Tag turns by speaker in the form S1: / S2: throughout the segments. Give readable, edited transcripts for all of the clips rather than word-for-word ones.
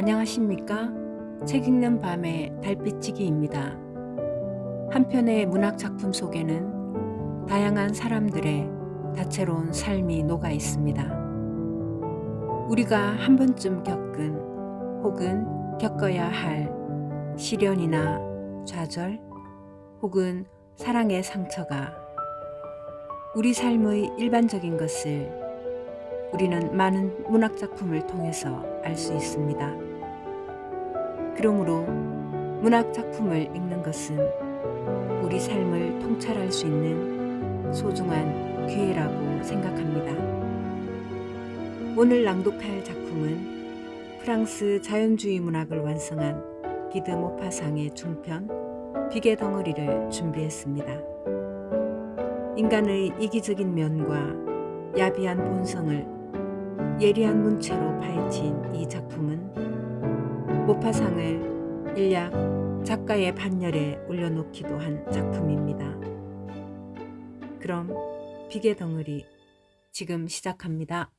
S1: 안녕하십니까? 책 읽는 밤의 달빛지기입니다. 한편의 문학 작품 속에는 다양한 사람들의 다채로운 삶이 녹아 있습니다. 우리가 한 번쯤 겪은 혹은 겪어야 할 시련이나 좌절 혹은 사랑의 상처가 우리 삶의 일반적인 것을 우리는 많은 문학 작품을 통해서 알 수 있습니다. 그러므로 문학 작품을 읽는 것은 우리 삶을 통찰할 수 있는 소중한 기회라고 생각합니다. 오늘 낭독할 작품은 프랑스 자연주의 문학을 완성한 기드 모파상의 중편 비계 덩어리를 준비했습니다. 인간의 이기적인 면과 야비한 본성을 예리한 문체로 파헤친 이 작품은 모파상을 일약 작가의 반열에 올려놓기도 한 작품입니다. 그럼 비계 덩어리 지금 시작합니다.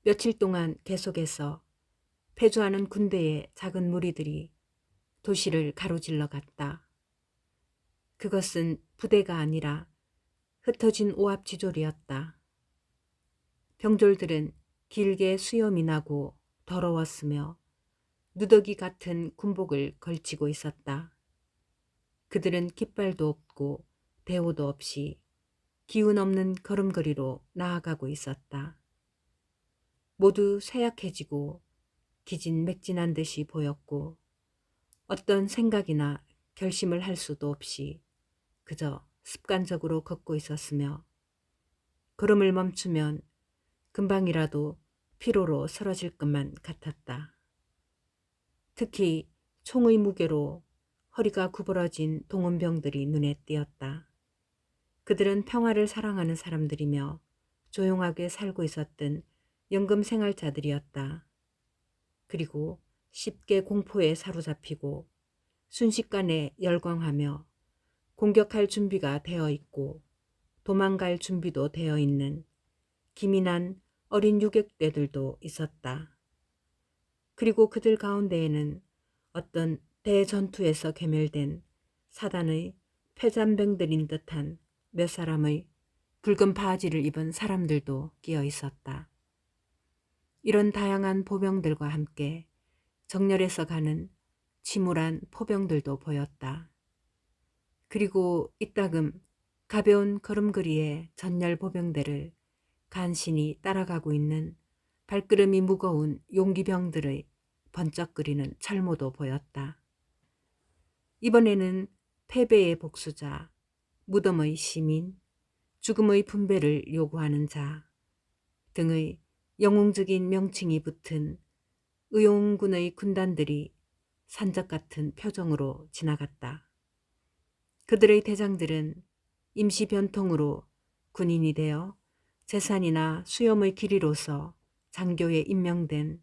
S1: 며칠 동안 계속해서 패주하는 군대의 작은 무리들이 도시를 가로질러 갔다. 그것은 부대가 아니라 흩어진 오합지졸이었다. 병졸들은 길게 수염이 나고 더러웠으며 누더기 같은 군복을 걸치고 있었다. 그들은 깃발도 없고 대호도 없이 기운 없는 걸음걸이로 나아가고 있었다. 모두 쇠약해지고 기진맥진한 듯이 보였고 어떤 생각이나 결심을 할 수도 없이 그저 습관적으로 걷고 있었으며 걸음을 멈추면 금방이라도 피로로 쓰러질 것만 같았다. 특히 총의 무게로 허리가 구부러진 동원병들이 눈에 띄었다. 그들은 평화를 사랑하는 사람들이며 조용하게 살고 있었던 연금 생활자들이었다. 그리고 쉽게 공포에 사로잡히고 순식간에 열광하며 공격할 준비가 되어 있고 도망갈 준비도 되어 있는 기민한 어린 유격대들도 있었다. 그리고 그들 가운데에는 어떤 대전투에서 괴멸된 사단의 패잔병들인 듯한 몇 사람의 붉은 바지를 입은 사람들도 끼어 있었다. 이런 다양한 보병들과 함께 정렬해서 가는 침울한 포병들도 보였다. 그리고 이따금 가벼운 걸음걸이의 전열 보병대를 간신히 따라가고 있는 발걸음이 무거운 용기병들의 번쩍거리는 철모도 보였다. 이번에는 패배의 복수자, 무덤의 시민, 죽음의 분배를 요구하는 자 등의 영웅적인 명칭이 붙은 의용군의 군단들이 산적 같은 표정으로 지나갔다. 그들의 대장들은 임시 변통으로 군인이 되어 재산이나 수염의 길이로서 장교에 임명된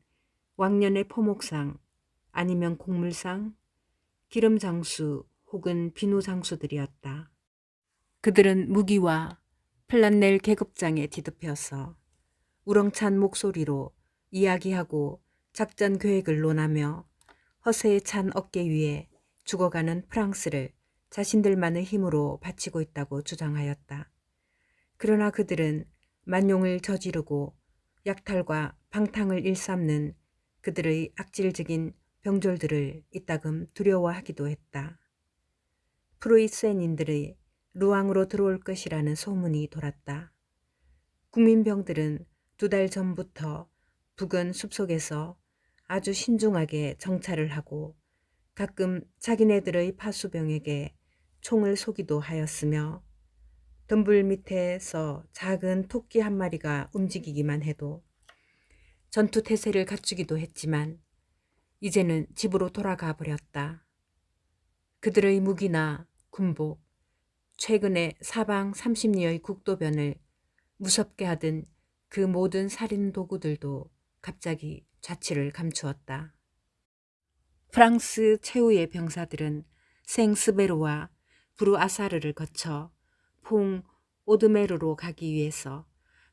S1: 왕년의 포목상 아니면 곡물상, 기름장수 혹은 비누장수들이었다. 그들은 무기와 플란넬 계급장에 뒤덮여서 우렁찬 목소리로 이야기하고 작전 계획을 논하며 허세에 찬 어깨 위에 죽어가는 프랑스를 자신들만의 힘으로 바치고 있다고 주장하였다. 그러나 그들은 만용을 저지르고 약탈과 방탕을 일삼는 그들의 악질적인 병졸들을 이따금 두려워하기도 했다. 프로이센인들의 루앙으로 들어올 것이라는 소문이 돌았다. 국민병들은 2달 전부터 북은 숲속에서 아주 신중하게 정찰을 하고 가끔 자기네들의 파수병에게 총을 쏘기도 하였으며 덤불 밑에서 작은 토끼 한 마리가 움직이기만 해도 전투 태세를 갖추기도 했지만 이제는 집으로 돌아가 버렸다. 그들의 무기나 군복, 최근에 사방 30리의 국도변을 무섭게 하던 그 모든 살인 도구들도 갑자기 자취를 감추었다. 프랑스 최후의 병사들은 생스베르와 브루아사르를 거쳐 퐁 오드메르로 가기 위해서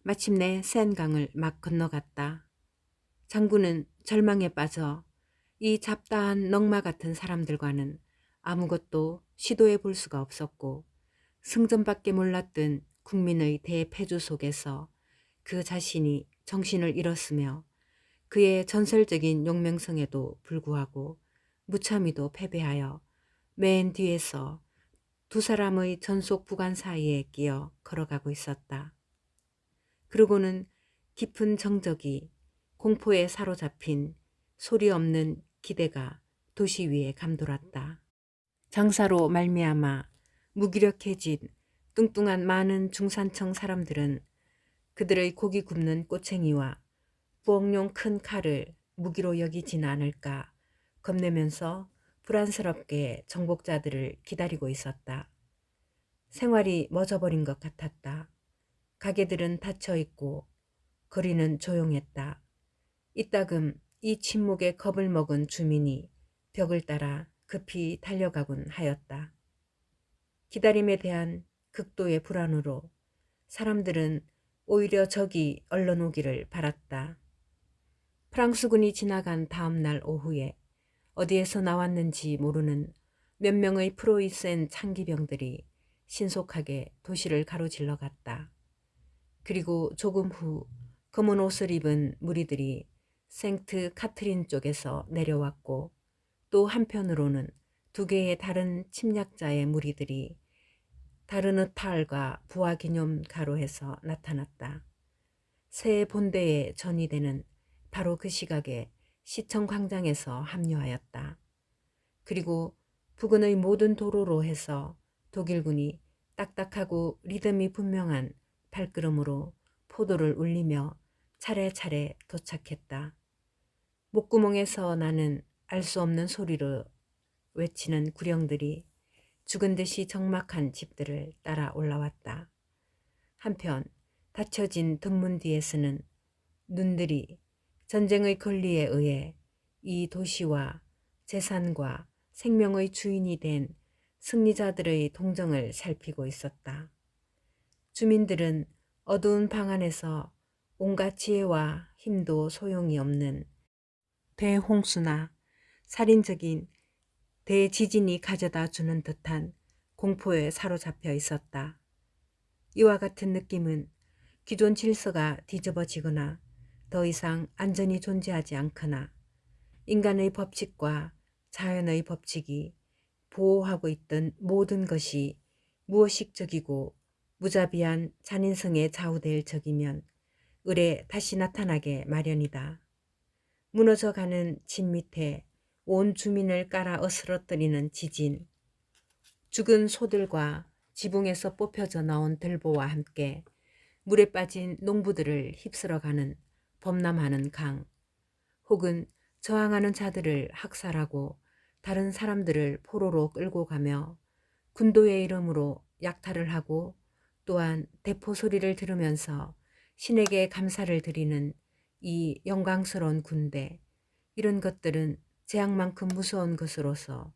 S1: 마침내 센강을 막 건너갔다. 장군은 절망에 빠져 이 잡다한 넝마 같은 사람들과는 아무것도 시도해 볼 수가 없었고 승전밖에 몰랐던 국민의 대패주 속에서 그 자신이 정신을 잃었으며 그의 전설적인 용맹성에도 불구하고 무참히도 패배하여 맨 뒤에서 두 사람의 전속 부관 사이에 끼어 걸어가고 있었다. 그러고는 깊은 정적이 공포에 사로잡힌 소리 없는 기대가 도시 위에 감돌았다. 장사로 말미암아 무기력해진 뚱뚱한 많은 중산층 사람들은 그들의 고기 굽는 꼬챙이와 부엌용 큰 칼을 무기로 여기진 않을까 겁내면서 불안스럽게 정복자들을 기다리고 있었다. 생활이 멎어버린 것 같았다. 가게들은 닫혀 있고 거리는 조용했다. 이따금 이 침묵에 겁을 먹은 주민이 벽을 따라 급히 달려가곤 하였다. 기다림에 대한 극도의 불안으로 사람들은 오히려 적이 얼른 오기를 바랐다. 프랑스군이 지나간 다음 날 오후에 어디에서 나왔는지 모르는 몇 명의 프로이센 창기병들이 신속하게 도시를 가로질러 갔다. 그리고 조금 후 검은 옷을 입은 무리들이 생트 카트린 쪽에서 내려왔고 또 한편으로는 두 개의 다른 침략자의 무리들이 다르느탈과 부하 기념가로에서 나타났다. 새 본대의 전위대는 바로 그 시각에 시청 광장에서 합류하였다. 그리고 부근의 모든 도로로 해서 독일군이 딱딱하고 리듬이 분명한 발걸음으로 포도를 울리며 차례차례 도착했다. 목구멍에서 나는 알 수 없는 소리로 외치는 구령들이 죽은 듯이 적막한 집들을 따라 올라왔다. 한편 닫혀진 등문 뒤에서는 눈들이 전쟁의 권리에 의해 이 도시와 재산과 생명의 주인이 된 승리자들의 동정을 살피고 있었다. 주민들은 어두운 방 안에서 온갖 지혜와 힘도 소용이 없는 대홍수나 살인적인 대지진이 가져다 주는 듯한 공포에 사로잡혀 있었다. 이와 같은 느낌은 기존 질서가 뒤집어지거나 더 이상 안전이 존재하지 않거나 인간의 법칙과 자연의 법칙이 보호하고 있던 모든 것이 무의식적이고 무자비한 잔인성에 좌우될 적이면 을에 다시 나타나게 마련이다. 무너져가는 집 밑에 온 주민을 깔아 어스러뜨리는 지진, 죽은 소들과 지붕에서 뽑혀져 나온 들보와 함께 물에 빠진 농부들을 휩쓸어가는 범람하는 강, 혹은 저항하는 자들을 학살하고 다른 사람들을 포로로 끌고 가며 군도의 이름으로 약탈을 하고 또한 대포 소리를 들으면서 신에게 감사를 드리는 이 영광스러운 군대, 이런 것들은 재앙만큼 무서운 것으로서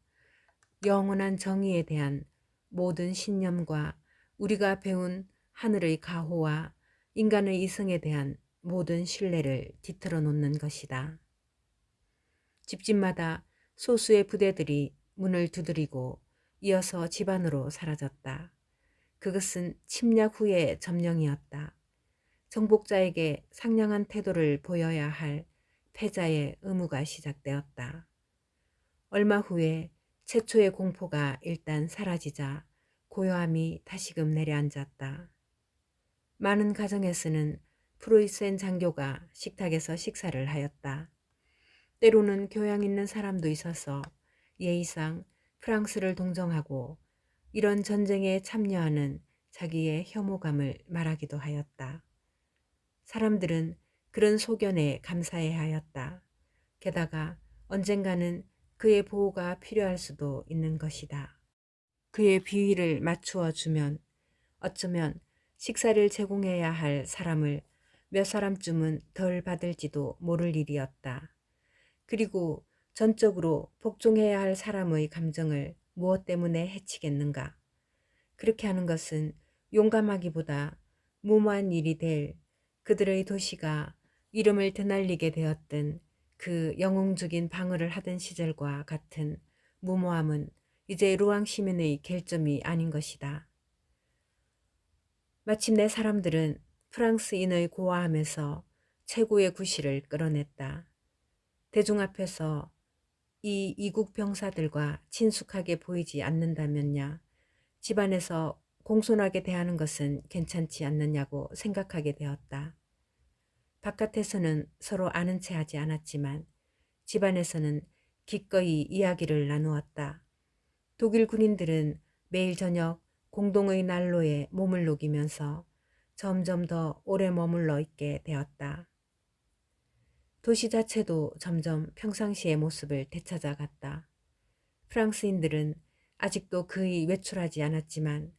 S1: 영원한 정의에 대한 모든 신념과 우리가 배운 하늘의 가호와 인간의 이성에 대한 모든 신뢰를 뒤틀어 놓는 것이다. 집집마다 소수의 부대들이 문을 두드리고 이어서 집 안으로 사라졌다. 그것은 침략 후의 점령이었다. 정복자에게 상냥한 태도를 보여야 할 패자의 의무가 시작되었다. 얼마 후에 최초의 공포가 일단 사라지자 고요함이 다시금 내려앉았다. 많은 가정에서는 프로이센 장교가 식탁에서 식사를 하였다. 때로는 교양 있는 사람도 있어서 예의상 프랑스를 동정하고 이런 전쟁에 참여하는 자기의 혐오감을 말하기도 하였다. 사람들은 그런 소견에 감사해 하였다. 게다가 언젠가는 그의 보호가 필요할 수도 있는 것이다. 그의 비위를 맞추어 주면 어쩌면 식사를 제공해야 할 사람을 몇 사람쯤은 덜 받을지도 모를 일이었다. 그리고 전적으로 복종해야 할 사람의 감정을 무엇 때문에 해치겠는가? 그렇게 하는 것은 용감하기보다 무모한 일이 될 그들의 도시가 이름을 드날리게 되었던 그 영웅적인 방어를 하던 시절과 같은 무모함은 이제 루앙 시민의 결점이 아닌 것이다. 마침내 사람들은 프랑스인의 고아함에서 최고의 구실을 끌어냈다. 대중 앞에서 이 이국 병사들과 친숙하게 보이지 않는다면야 집안에서 공손하게 대하는 것은 괜찮지 않느냐고 생각하게 되었다. 바깥에서는 서로 아는 체 하지 않았지만 집안에서는 기꺼이 이야기를 나누었다. 독일 군인들은 매일 저녁 공동의 난로에 몸을 녹이면서 점점 더 오래 머물러 있게 되었다. 도시 자체도 점점 평상시의 모습을 되찾아갔다. 프랑스인들은 아직도 거의 외출하지 않았지만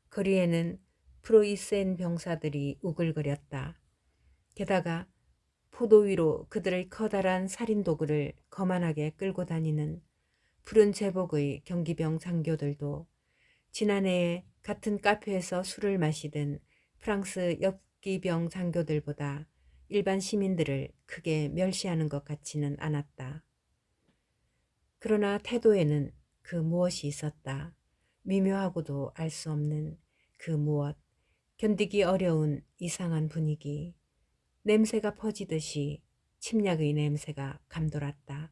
S1: 거리에는 프로이센 병사들이 우글거렸다. 게다가 포도 위로 그들의 커다란 살인 도구를 거만하게 끌고 다니는 푸른 제복의 경기병 장교들도 지난해에 같은 카페에서 술을 마시던 프랑스 엽기병 장교들보다 일반 시민들을 크게 멸시하는 것 같지는 않았다. 그러나 태도에는 그 무엇이 있었다. 미묘하고도 알 수 없는 그 무엇, 견디기 어려운 이상한 분위기, 냄새가 퍼지듯이 침략의 냄새가 감돌았다.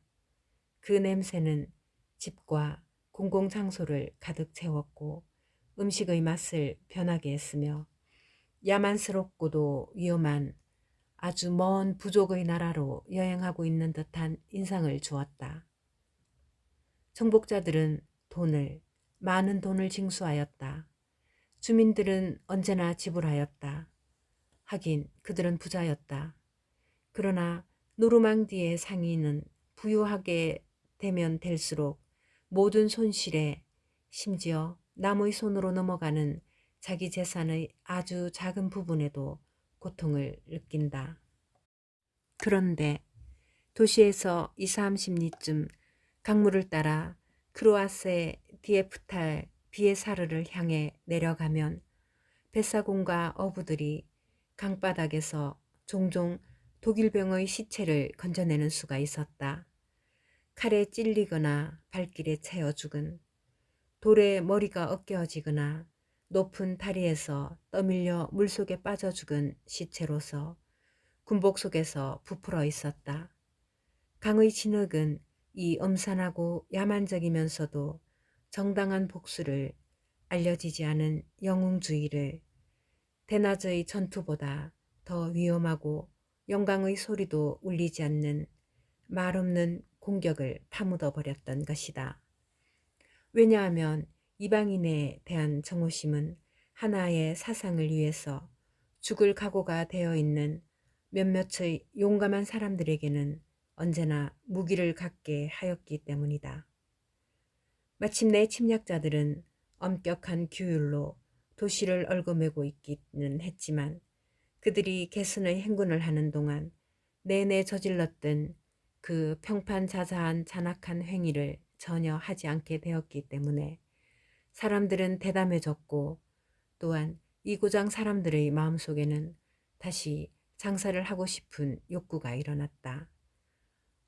S1: 그 냄새는 집과 공공장소를 가득 채웠고 음식의 맛을 변하게 했으며 야만스럽고도 위험한 아주 먼 부족의 나라로 여행하고 있는 듯한 인상을 주었다. 정복자들은 많은 돈을 징수하였다. 주민들은 언제나 지불하였다. 하긴 그들은 부자였다. 그러나 노르망디의 상인은 부유하게 되면 될수록 모든 손실에 심지어 남의 손으로 넘어가는 자기 재산의 아주 작은 부분에도 고통을 느낀다. 그런데 도시에서 2, 30리쯤 강물을 따라 크로아세 디에프탈 비에사르를 향해 내려가면 뱃사공과 어부들이 강바닥에서 종종 독일병의 시체를 건져내는 수가 있었다. 칼에 찔리거나 발길에 채여 죽은, 돌에 머리가 으깨어지거나 높은 다리에서 떠밀려 물속에 빠져 죽은 시체로서 군복 속에서 부풀어 있었다. 강의 진흙은 이 음산하고 야만적이면서도 정당한 복수를 알려지지 않은 영웅주의를 대낮의 전투보다 더 위험하고 영광의 소리도 울리지 않는 말없는 공격을 파묻어 버렸던 것이다. 왜냐하면 이방인에 대한 정오심은 하나의 사상을 위해서 죽을 각오가 되어 있는 몇몇의 용감한 사람들에게는 언제나 무기를 갖게 하였기 때문이다. 마침내 침략자들은 엄격한 규율로 도시를 얽어매고 있기는 했지만 그들이 개선의 행군을 하는 동안 내내 저질렀던 그 평판자자한 잔악한 행위를 전혀 하지 않게 되었기 때문에 사람들은 대담해졌고 또한 이 고장 사람들의 마음속에는 다시 장사를 하고 싶은 욕구가 일어났다.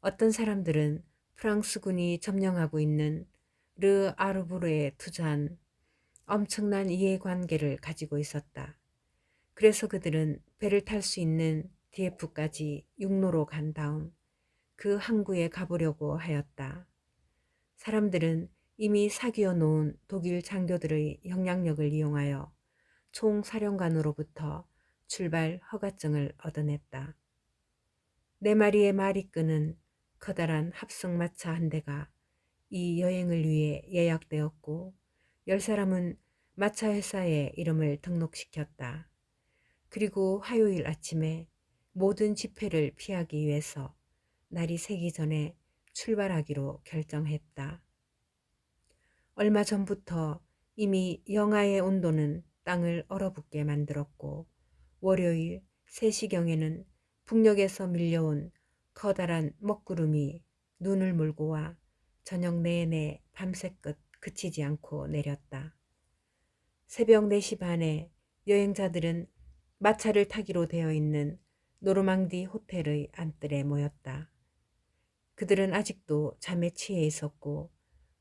S1: 어떤 사람들은 프랑스군이 점령하고 있는 르 아르브르에 투자한 엄청난 이해관계를 가지고 있었다. 그래서 그들은 배를 탈 수 있는 디에프까지 육로로 간 다음 그 항구에 가보려고 하였다. 사람들은 이미 사귀어 놓은 독일 장교들의 영향력을 이용하여 총사령관으로부터 출발 허가증을 얻어냈다. 4마리의 말이 끄는 커다란 합성마차 한 대가 이 여행을 위해 예약되었고 10사람은 마차 회사에 이름을 등록시켰다. 그리고 화요일 아침에 모든 집회를 피하기 위해서 날이 새기 전에 출발하기로 결정했다. 얼마 전부터 이미 영하의 온도는 땅을 얼어붙게 만들었고 월요일 3시경에는 북녘에서 밀려온 커다란 먹구름이 눈을 몰고 와 저녁 내내 밤새끝 그치지 않고 내렸다. 새벽 4시 반에 여행자들은 마차를 타기로 되어 있는 노르망디 호텔의 안뜰에 모였다. 그들은 아직도 잠에 취해 있었고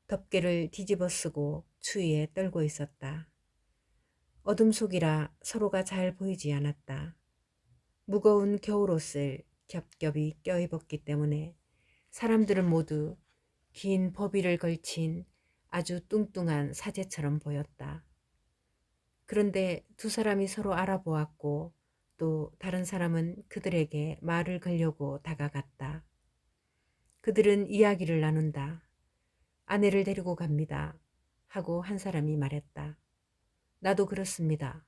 S1: 덮개를 뒤집어 쓰고 추위에 떨고 있었다. 어둠 속이라 서로가 잘 보이지 않았다. 무거운 겨울옷을 겹겹이 껴입었기 때문에 사람들은 모두 긴 버비를 걸친 아주 뚱뚱한 사제처럼 보였다. 그런데 두 사람이 서로 알아보았고 또 다른 사람은 그들에게 말을 걸려고 다가갔다. 그들은 이야기를 나눈다. 아내를 데리고 갑니다. 하고 한 사람이 말했다. 나도 그렇습니다.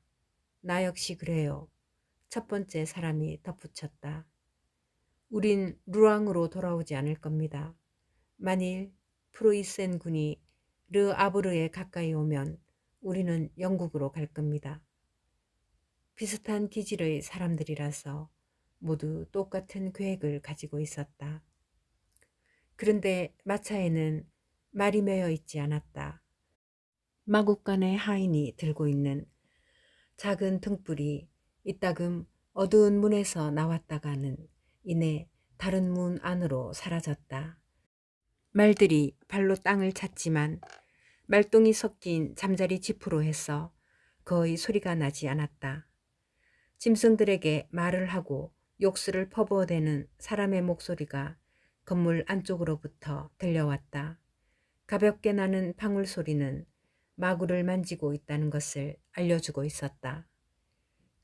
S1: 나 역시 그래요. 첫 번째 사람이 덧붙였다. 우린 루앙으로 돌아오지 않을 겁니다. 만일 프로이센 군이 르 아브르에 가까이 오면 우리는 영국으로 갈 겁니다. 비슷한 기질의 사람들이라서 모두 똑같은 계획을 가지고 있었다. 그런데 마차에는 말이 매여 있지 않았다. 마국간의 하인이 들고 있는 작은 등불이 이따금 어두운 문에서 나왔다가는 이내 다른 문 안으로 사라졌다. 말들이 발로 땅을 찼지만 말똥이 섞인 잠자리 지푸로 해서 거의 소리가 나지 않았다. 짐승들에게 말을 하고 욕설을 퍼부어대는 사람의 목소리가 건물 안쪽으로부터 들려왔다. 가볍게 나는 방울 소리는 마구를 만지고 있다는 것을 알려주고 있었다.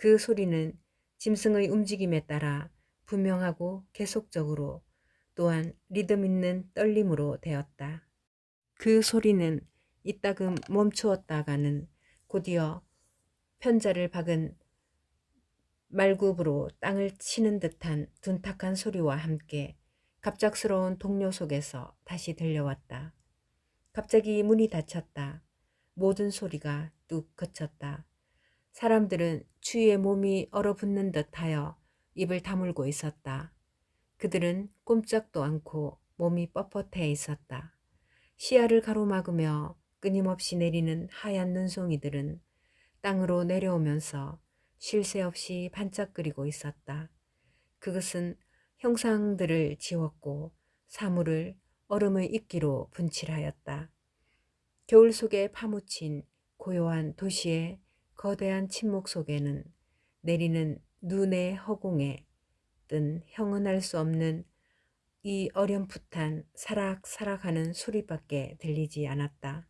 S1: 그 소리는 짐승의 움직임에 따라 분명하고 계속적으로 또한 리듬 있는 떨림으로 되었다. 그 소리는 이따금 멈추었다가는 곧이어 편자를 박은 말굽으로 땅을 치는 듯한 둔탁한 소리와 함께 갑작스러운 동료 속에서 다시 들려왔다. 갑자기 문이 닫혔다. 모든 소리가 뚝 그쳤다. 사람들은 추위에 몸이 얼어붙는 듯하여 입을 다물고 있었다. 그들은 꼼짝도 않고 몸이 뻣뻣해 있었다. 시야를 가로막으며 끊임없이 내리는 하얀 눈송이들은 땅으로 내려오면서 쉴 새 없이 반짝거리고 있었다. 그것은 형상들을 지웠고 사물을 얼음의 이끼로 분칠하였다. 겨울 속에 파묻힌 고요한 도시의 거대한 침묵 속에는 내리는 눈의 허공에 뜬 형언할 수 없는 이 어렴풋한 사락사락하는 소리밖에 들리지 않았다.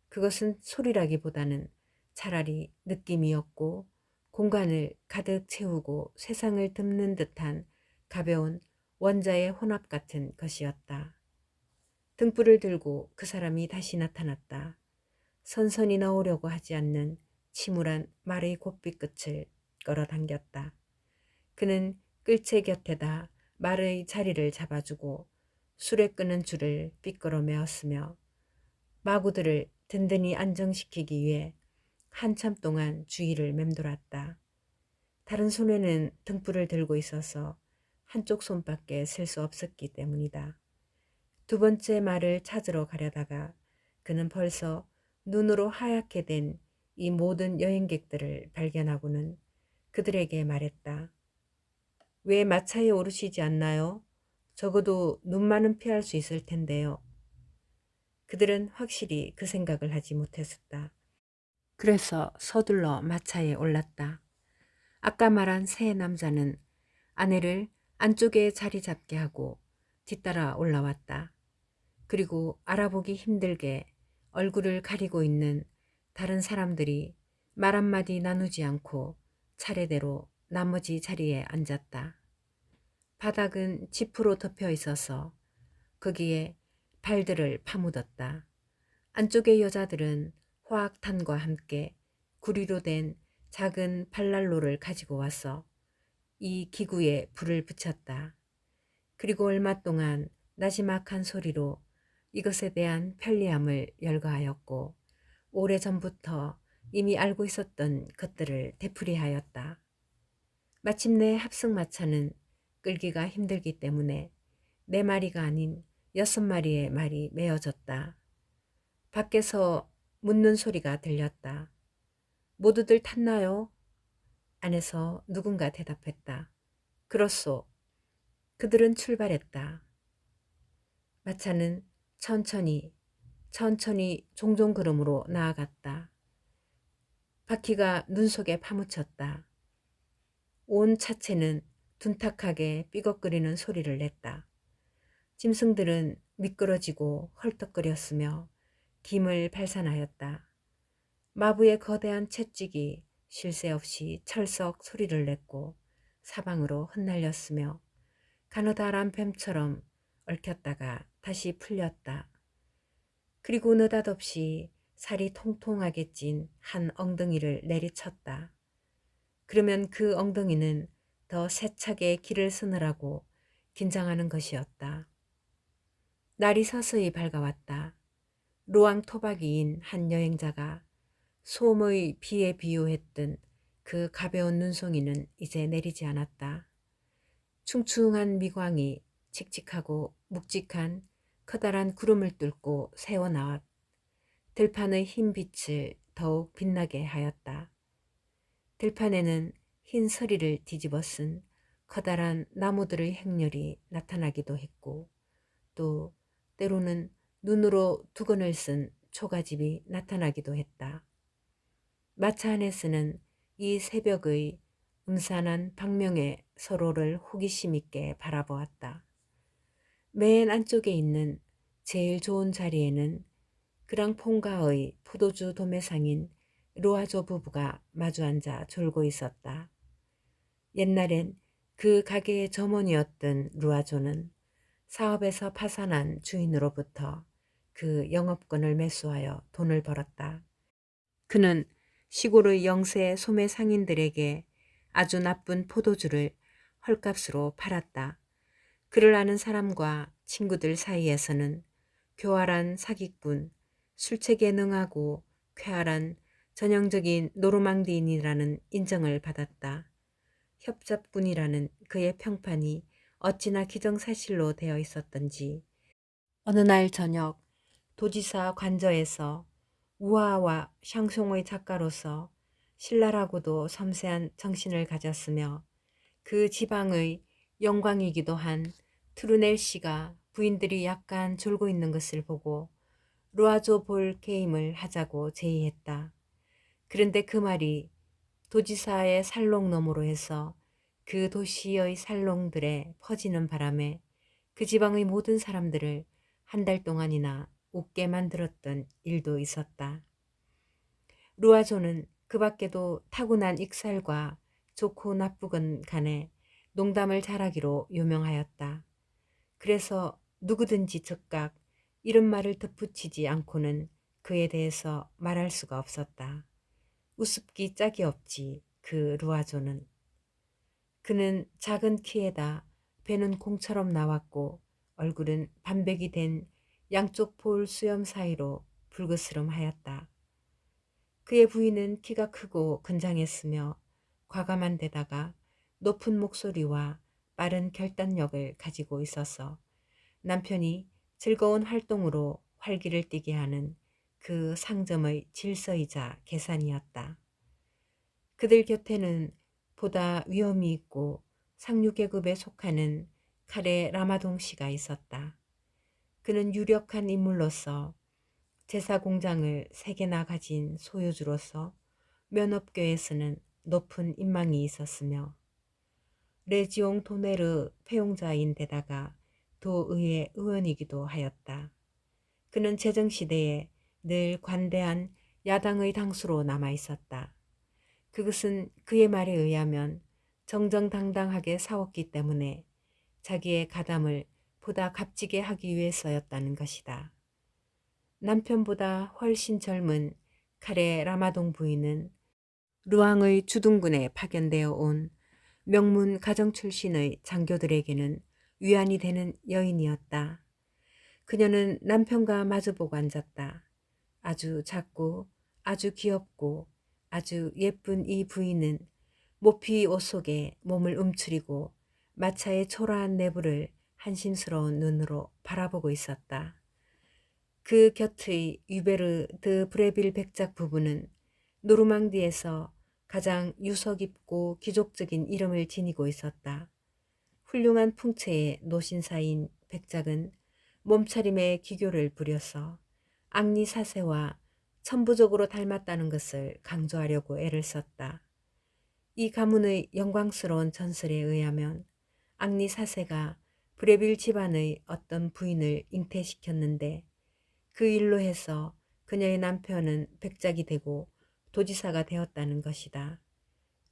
S1: 그것은 소리라기보다는 차라리 느낌이었고 공간을 가득 채우고 세상을 덮는 듯한 가벼운 원자의 혼합 같은 것이었다. 등불을 들고 그 사람이 다시 나타났다. 선선히 나오려고 하지 않는 침울한 말의 곱비 끝을 끌어당겼다. 그는 끌채 곁에다 말의 자리를 잡아주고 술에 끄는 줄을 삐끄러 메었으며 마구들을 든든히 안정시키기 위해 한참 동안 주위를 맴돌았다. 다른 손에는 등불을 들고 있어서 한쪽 손밖에 쓸 수 없었기 때문이다. 두 번째 말을 찾으러 가려다가 그는 벌써 눈으로 하얗게 된 이 모든 여행객들을 발견하고는 그들에게 말했다. 왜 마차에 오르시지 않나요? 적어도 눈만은 피할 수 있을 텐데요. 그들은 확실히 그 생각을 하지 못했었다. 그래서 서둘러 마차에 올랐다. 아까 말한 새 남자는 아내를 안쪽에 자리 잡게 하고 뒤따라 올라왔다. 그리고 알아보기 힘들게 얼굴을 가리고 있는 다른 사람들이 말 한마디 나누지 않고 차례대로 나머지 자리에 앉았다. 바닥은 지프로 덮여 있어서 거기에 발들을 파묻었다. 안쪽의 여자들은 화학탄과 함께 구리로 된 작은 발난로를 가지고 와서 이 기구에 불을 붙였다. 그리고 얼마 동안 나지막한 소리로 이것에 대한 편리함을 열거하였고 오래전부터 이미 알고 있었던 것들을 되풀이하였다. 마침내 합승마차는 끌기가 힘들기 때문에 4마리가 아닌 6마리의 말이 메어졌다. 밖에서 묻는 소리가 들렸다. 모두들 탔나요? 안에서 누군가 대답했다. 그렇소. 그들은 출발했다. 마차는 천천히 천천히 종종 걸음으로 나아갔다. 바퀴가 눈 속에 파묻혔다. 온 차체는 둔탁하게 삐걱거리는 소리를 냈다. 짐승들은 미끄러지고 헐떡거렸으며 김을 발산하였다. 마부의 거대한 채찍이 쉴 새 없이 철썩 소리를 냈고 사방으로 흩날렸으며 가느다란 뱀처럼 얽혔다가 다시 풀렸다. 그리고 느닷없이 살이 통통하게 찐 한 엉덩이를 내리쳤다. 그러면 그 엉덩이는 더 세차게 길을 쓰느라고 긴장하는 것이었다. 날이 서서히 밝아왔다. 로왕 토박이인 한 여행자가 솜의 비에 비유했던 그 가벼운 눈송이는 이제 내리지 않았다. 충충한 미광이 칙칙하고 묵직한 커다란 구름을 뚫고 새어나왔 들판의 흰 빛을 더욱 빛나게 하였다. 들판에는 흰 서리를 뒤집어 쓴 커다란 나무들의 행렬이 나타나기도 했고 또 때로는 눈으로 두건을 쓴 초가집이 나타나기도 했다. 마차 안에서는 이 새벽의 음산한 방명에 서로를 호기심 있게 바라보았다. 맨 안쪽에 있는 제일 좋은 자리에는 그랑퐁가의 포도주 도매상인 루아조 부부가 마주 앉아 졸고 있었다. 옛날엔 그 가게의 점원이었던 루아조는 사업에서 파산한 주인으로부터 그 영업권을 매수하여 돈을 벌었다. 그는 시골의 영세 소매 상인들에게 아주 나쁜 포도주를 헐값으로 팔았다. 그를 아는 사람과 친구들 사이에서는 교활한 사기꾼, 술책에 능하고 쾌활한 전형적인 노르망디인이라는 인정을 받았다. 협잡꾼이라는 그의 평판이 어찌나 기정사실로 되어 있었던지 어느 날 저녁 도지사 관저에서 우아와 샹송의 작가로서 신랄하고도 섬세한 정신을 가졌으며 그 지방의 영광이기도 한 트루넬 씨가 부인들이 약간 졸고 있는 것을 보고 루아조 볼 게임을 하자고 제의했다. 그런데 그 말이 도지사의 살롱 너머로 해서 그 도시의 살롱들에 퍼지는 바람에 그 지방의 모든 사람들을 한 달 동안이나 웃게 만들었던 일도 있었다. 루아조는 그 밖에도 타고난 익살과 좋고 나쁘건 간에 농담을 잘하기로 유명하였다. 그래서 누구든지 즉각 이런 말을 덧붙이지 않고는 그에 대해서 말할 수가 없었다. 우습기 짝이 없지 그 루아조는. 그는 작은 키에다 배는 공처럼 나왔고 얼굴은 반백이 된 양쪽 볼 수염 사이로 불그스름하였다. 그의 부인은 키가 크고 건장했으며 과감한 데다가 높은 목소리와 빠른 결단력을 가지고 있어서 남편이 즐거운 활동으로 활기를 띠게 하는 그 상점의 질서이자 계산이었다. 그들 곁에는 보다 위엄이 있고 상류계급에 속하는 카레 라마동 씨가 있었다. 그는 유력한 인물로서 제사 공장을 3개나 가진 소유주로서 면업계에서는 높은 인망이 있었으며 레지옹 도네르 폐용자인데다가 도의회 의원이기도 하였다. 그는 제정시대에 늘 관대한 야당의 당수로 남아있었다. 그것은 그의 말에 의하면 정정당당하게 싸웠기 때문에 자기의 가담을 보다 값지게 하기 위해서였다는 것이다. 남편보다 훨씬 젊은 카레 라마동 부인은 루앙의 주둔군에 파견되어 온 명문 가정 출신의 장교들에게는 위안이 되는 여인이었다. 그녀는 남편과 마주보고 앉았다. 아주 작고 아주 귀엽고 아주 예쁜 이 부인은 모피 옷 속에 몸을 움츠리고 마차의 초라한 내부를 한심스러운 눈으로 바라보고 있었다. 그 곁의 유베르 드 브레빌 백작 부부는 노르망디에서 가장 유서 깊고 귀족적인 이름을 지니고 있었다. 훌륭한 풍채의 노신사인 백작은 몸차림에 기교를 부려서 앙리 사세와 천부적으로 닮았다는 것을 강조하려고 애를 썼다. 이 가문의 영광스러운 전설에 의하면 앙리 사세가 브레빌 집안의 어떤 부인을 잉태시켰는데 그 일로 해서 그녀의 남편은 백작이 되고 도지사가 되었다는 것이다.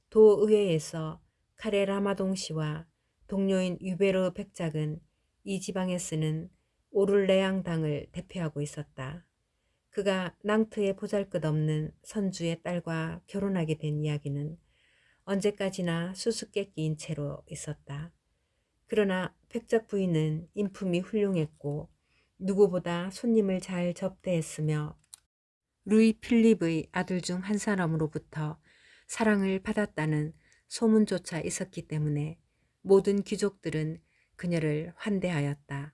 S1: 도의회에서 카레 라마동 씨와 동료인 유베르 백작은 이 지방에 쓰는 오를레앙당을 대표하고 있었다. 그가 낭트의 보잘것없는 선주의 딸과 결혼하게 된 이야기는 언제까지나 수수께끼인 채로 있었다. 그러나 백작 부인은 인품이 훌륭했고 누구보다 손님을 잘 접대했으며 루이 필립의 아들 중 한 사람으로부터 사랑을 받았다는 소문조차 있었기 때문에 모든 귀족들은 그녀를 환대하였다.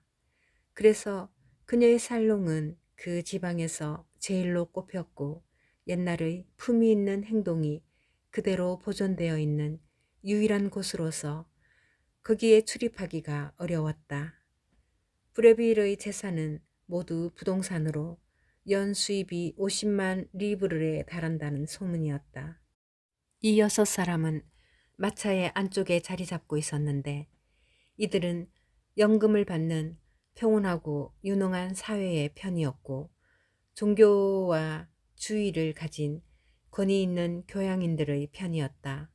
S1: 그래서 그녀의 살롱은 그 지방에서 제일로 꼽혔고 옛날의 품위 있는 행동이 그대로 보존되어 있는 유일한 곳으로서 거기에 출입하기가 어려웠다. 브레빌의 재산은 모두 부동산으로 연 수입이 50만 리브르에 달한다는 소문이었다. 이 6사람은 마차의 안쪽에 자리 잡고 있었는데 이들은 연금을 받는 평온하고 유능한 사회의 편이었고 종교와 주의를 가진 권위 있는 교양인들의 편이었다.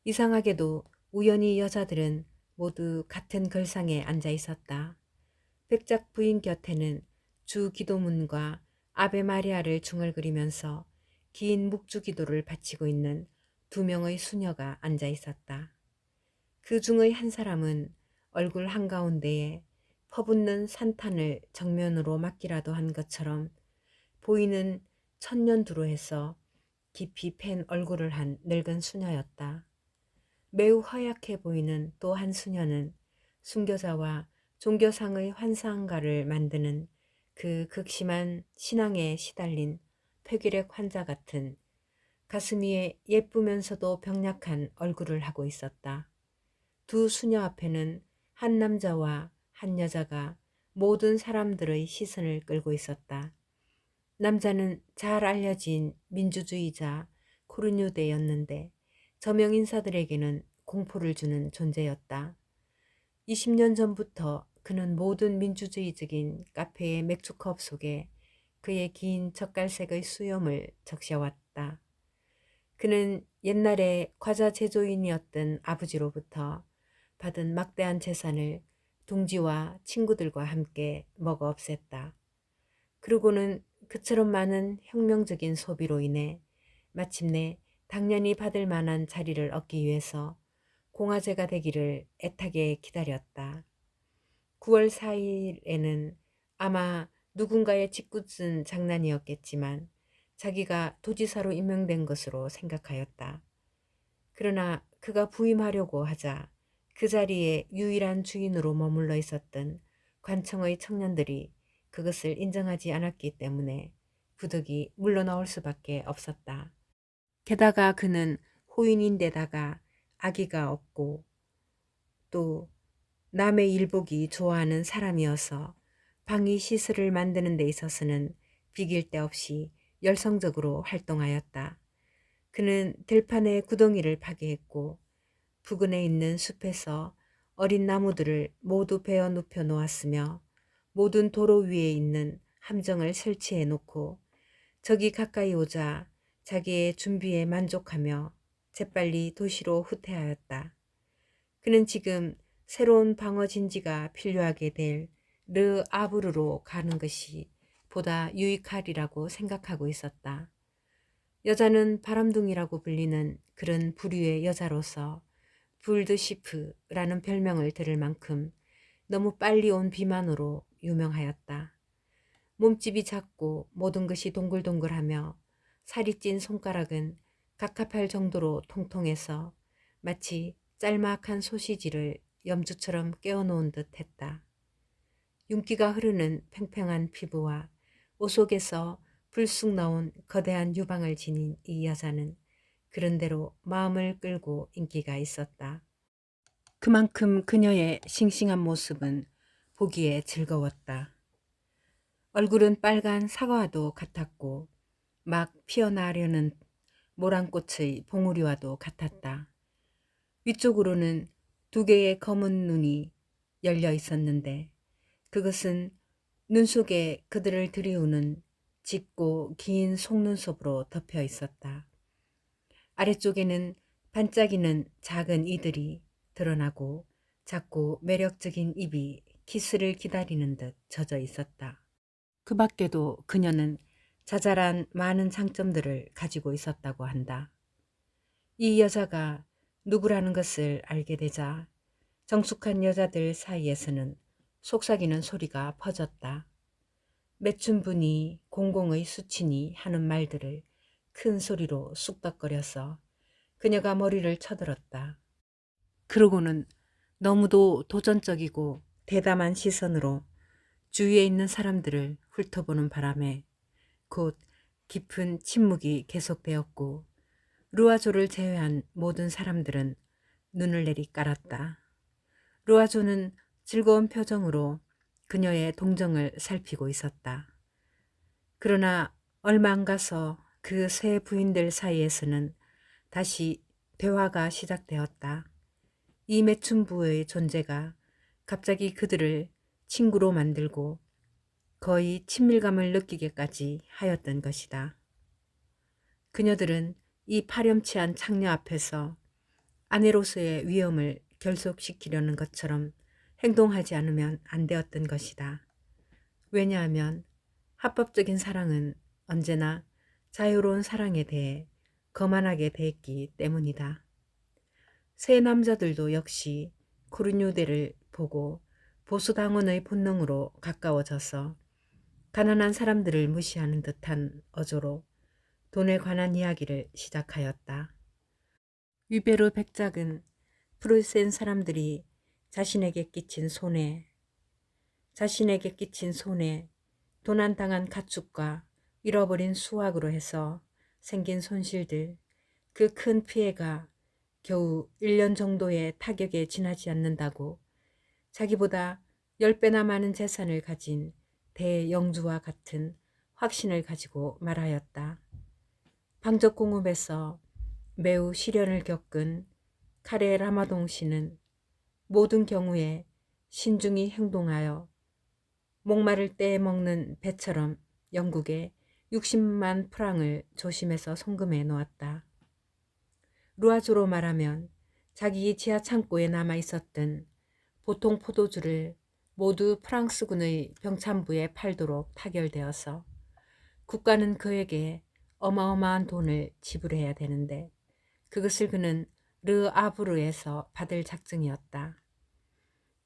S1: 이상하게도 우연히 여자들은 모두 같은 걸상에 앉아 있었다. 백작 부인 곁에는 주 기도문과 아베 마리아를 중얼거리면서 긴 묵주 기도를 바치고 있는 2명의 수녀가 앉아 있었다. 그 중의 한 사람은 얼굴 한가운데에 퍼붓는 산탄을 정면으로 맞기라도 한 것처럼 보이는 천년두로해서 깊이 팬 얼굴을 한 늙은 수녀였다. 매우 허약해 보이는 또 한 수녀는 순교자와 종교상의 환상가를 만드는 그 극심한 신앙에 시달린 폐결핵 환자 같은 가슴 위에 예쁘면서도 병약한 얼굴을 하고 있었다. 두 수녀 앞에는 한 남자와 한 여자가 모든 사람들의 시선을 끌고 있었다. 남자는 잘 알려진 민주주의자 코르뉴데였는데 저명 인사들에게는 공포를 주는 존재였다. 20년 전부터 그는 모든 민주주의적인 카페의 맥주컵 속에 그의 긴 젓갈색의 수염을 적셔왔다. 그는 옛날에 과자 제조인이었던 아버지로부터 받은 막대한 재산을 둥지와 친구들과 함께 먹어 없앴다. 그러고는 그처럼 많은 혁명적인 소비로 인해 마침내 당연히 받을 만한 자리를 얻기 위해서 공화제가 되기를 애타게 기다렸다. 9월 4일에는 아마 누군가의 짓궂은 장난이었겠지만 자기가 도지사로 임명된 것으로 생각하였다. 그러나 그가 부임하려고 하자 그 자리에 유일한 주인으로 머물러 있었던 관청의 청년들이 그것을 인정하지 않았기 때문에 부득이 물러나올 수밖에 없었다. 게다가 그는 호인인데다가 아기가 없고 또 남의 일복이 좋아하는 사람이어서 방위 시설을 만드는 데 있어서는 비길 데 없이 열성적으로 활동하였다. 그는 들판의 구덩이를 파괴했고 부근에 있는 숲에서 어린 나무들을 모두 베어 눕혀 놓았으며 모든 도로 위에 있는 함정을 설치해 놓고 적이 가까이 오자 자기의 준비에 만족하며 재빨리 도시로 후퇴하였다. 그는 지금 새로운 방어 진지가 필요하게 될 르 아브르로 가는 것이 보다 유익하리라고 생각하고 있었다. 여자는 바람둥이라고 불리는 그런 부류의 여자로서 불드시프라는 별명을 들을 만큼 너무 빨리 온 비만으로 유명하였다. 몸집이 작고 모든 것이 동글동글하며 살이 찐 손가락은 갑갑할 정도로 통통해서 마치 짤막한 소시지를 염주처럼 깨워놓은 듯 했다. 윤기가 흐르는 팽팽한 피부와 옷 속에서 불쑥 나온 거대한 유방을 지닌 이 여자는 그런대로 마음을 끌고 인기가 있었다. 그만큼 그녀의 싱싱한 모습은 보기에 즐거웠다. 얼굴은 빨간 사과와도 같았고 막 피어나려는 모란꽃의 봉우리와도 같았다. 위쪽으로는 두 개의 검은 눈이 열려 있었는데 그것은 눈 속에 그들을 들이우는 짙고 긴 속눈썹으로 덮여 있었다. 아래쪽에는 반짝이는 작은 이들이 드러나고 작고 매력적인 입이 키스를 기다리는 듯 젖어 있었다. 그 밖에도 그녀는 자잘한 많은 장점들을 가지고 있었다고 한다. 이 여자가 누구라는 것을 알게 되자 정숙한 여자들 사이에서는 속삭이는 소리가 퍼졌다. 매춘분이 공공의 수치니 하는 말들을 큰 소리로 쑥덕거려서 그녀가 머리를 쳐들었다. 그러고는 너무도 도전적이고 대담한 시선으로 주위에 있는 사람들을 훑어보는 바람에 곧 깊은 침묵이 계속되었고 루아조를 제외한 모든 사람들은 눈을 내리 깔았다. 루아조는 즐거운 표정으로 그녀의 동정을 살피고 있었다. 그러나 얼마 안 가서 그 세 부인들 사이에서는 다시 대화가 시작되었다. 이 매춘부의 존재가 갑자기 그들을 친구로 만들고 거의 친밀감을 느끼게까지 하였던 것이다. 그녀들은 이 파렴치한 창녀 앞에서 아내로서의 위엄을 결속시키려는 것처럼 행동하지 않으면 안 되었던 것이다. 왜냐하면 합법적인 사랑은 언제나 자유로운 사랑에 대해 거만하게 대했기 때문이다. 세 남자들도 역시 코르뉴대를 보고 보수당원의 본능으로 가까워져서 가난한 사람들을 무시하는 듯한 어조로 돈에 관한 이야기를 시작하였다. 위베르 백작은 프루센 사람들이 자신에게 끼친 손해, 도난당한 가축과 잃어버린 수확으로 해서 생긴 손실들, 그 큰 피해가 겨우 1년 정도의 타격에 지나지 않는다고 자기보다 10배나 많은 재산을 가진 대영주와 같은 확신을 가지고 말하였다. 방적공업에서 매우 시련을 겪은 카레 라마동 씨는 모든 경우에 신중히 행동하여 목마를 때 먹는 배처럼 영국에 60만 프랑을 조심해서 송금해 놓았다. 루아조로 말하면 자기 지하 창고에 남아 있었던 보통 포도주를 모두 프랑스군의 병참부에 팔도록 타결되어서 국가는 그에게 어마어마한 돈을 지불해야 되는데 그것을 그는 르 아브르에서 받을 작정이었다.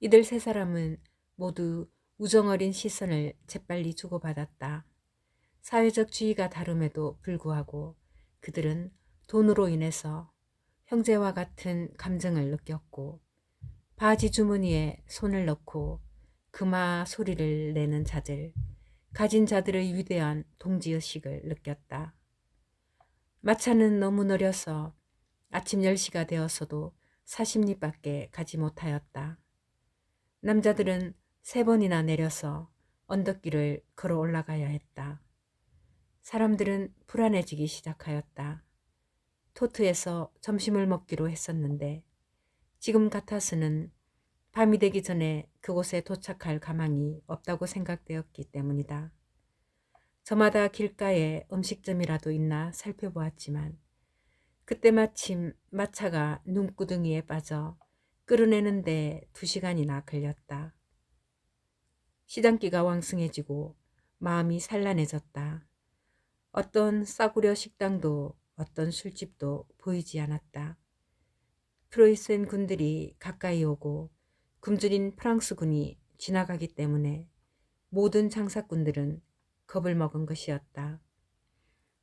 S1: 이들 세 사람은 모두 우정어린 시선을 재빨리 주고받았다. 사회적 지위가 다름에도 불구하고 그들은 돈으로 인해서 형제와 같은 감정을 느꼈고 바지 주머니에 손을 넣고 금화 소리를 내는 자들, 가진 자들의 위대한 동지의식을 느꼈다. 마차는 너무 느려서 아침 10시가 되었어도 40리밖에 가지 못하였다. 남자들은 3번이나 내려서 언덕길을 걸어 올라가야 했다. 사람들은 불안해지기 시작하였다. 토트에서 점심을 먹기로 했었는데 지금 같아서는 밤이 되기 전에 그곳에 도착할 가망이 없다고 생각되었기 때문이다. 저마다 길가에 음식점이라도 있나 살펴보았지만 그때 마침 마차가 눈구덩이에 빠져 끌어내는데 2시간이나 걸렸다. 시장기가 왕성해지고 마음이 산란해졌다. 어떤 싸구려 식당도 어떤 술집도 보이지 않았다. 프로이센 군들이 가까이 오고 굶주린 프랑스군이 지나가기 때문에 모든 장사꾼들은 겁을 먹은 것이었다.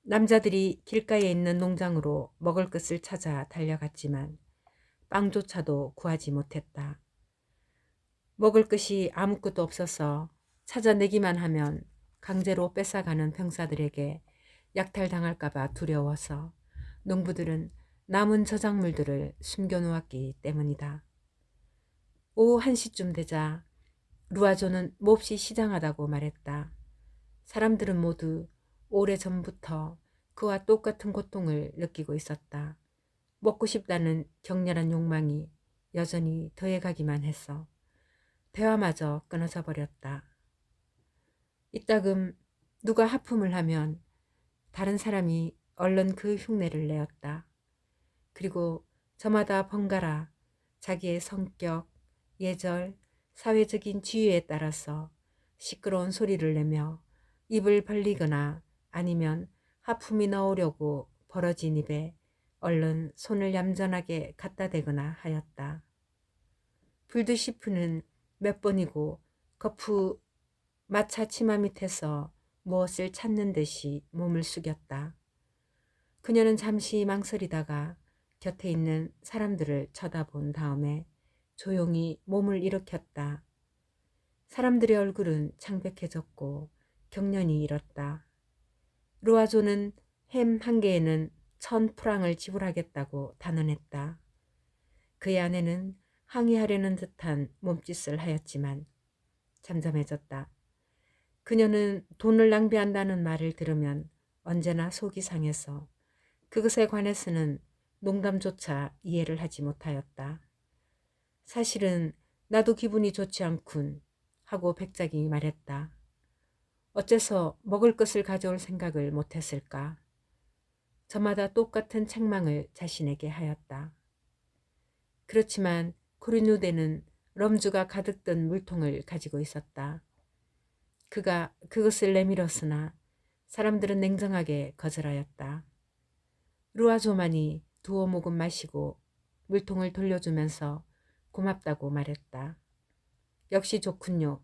S1: 남자들이 길가에 있는 농장으로 먹을 것을 찾아 달려갔지만 빵조차도 구하지 못했다. 먹을 것이 아무것도 없어서 찾아내기만 하면 강제로 뺏어가는 병사들에게 약탈당할까봐 두려워서 농부들은 남은 저작물들을 숨겨놓았기 때문이다. 오후 1시쯤 되자 루아조는 몹시 시장하다고 말했다. 사람들은 모두 오래전부터 그와 똑같은 고통을 느끼고 있었다. 먹고 싶다는 격렬한 욕망이 여전히 더해가기만 했어. 대화마저 끊어져 버렸다. 이따금 누가 하품을 하면 다른 사람이 얼른 그 흉내를 내었다. 그리고 저마다 번갈아 자기의 성격, 예절, 사회적인 지위에 따라서 시끄러운 소리를 내며 입을 벌리거나 아니면 하품이 나오려고 벌어진 입에 얼른 손을 얌전하게 갖다 대거나 하였다. 불드시프는 몇 번이고 거푸 마차 치마 밑에서 무엇을 찾는 듯이 몸을 숙였다. 그녀는 잠시 망설이다가 곁에 있는 사람들을 쳐다본 다음에 조용히 몸을 일으켰다. 사람들의 얼굴은 창백해졌고 경련이 일었다. 루아조는 햄 한 개에는 1,000프랑을 지불하겠다고 단언했다. 그의 아내는 항의하려는 듯한 몸짓을 하였지만 잠잠해졌다. 그녀는 돈을 낭비한다는 말을 들으면 언제나 속이 상해서 그것에 관해서는 농담조차 이해를 하지 못하였다. 사실은 나도 기분이 좋지 않군 하고 백작이 말했다. 어째서 먹을 것을 가져올 생각을 못했을까? 저마다 똑같은 책망을 자신에게 하였다. 그렇지만 코르누데는 럼주가 가득 든 물통을 가지고 있었다. 그가 그것을 내밀었으나 사람들은 냉정하게 거절하였다. 루아조만이 두어 모금 마시고 물통을 돌려주면서 고맙다고 말했다. 역시 좋군요.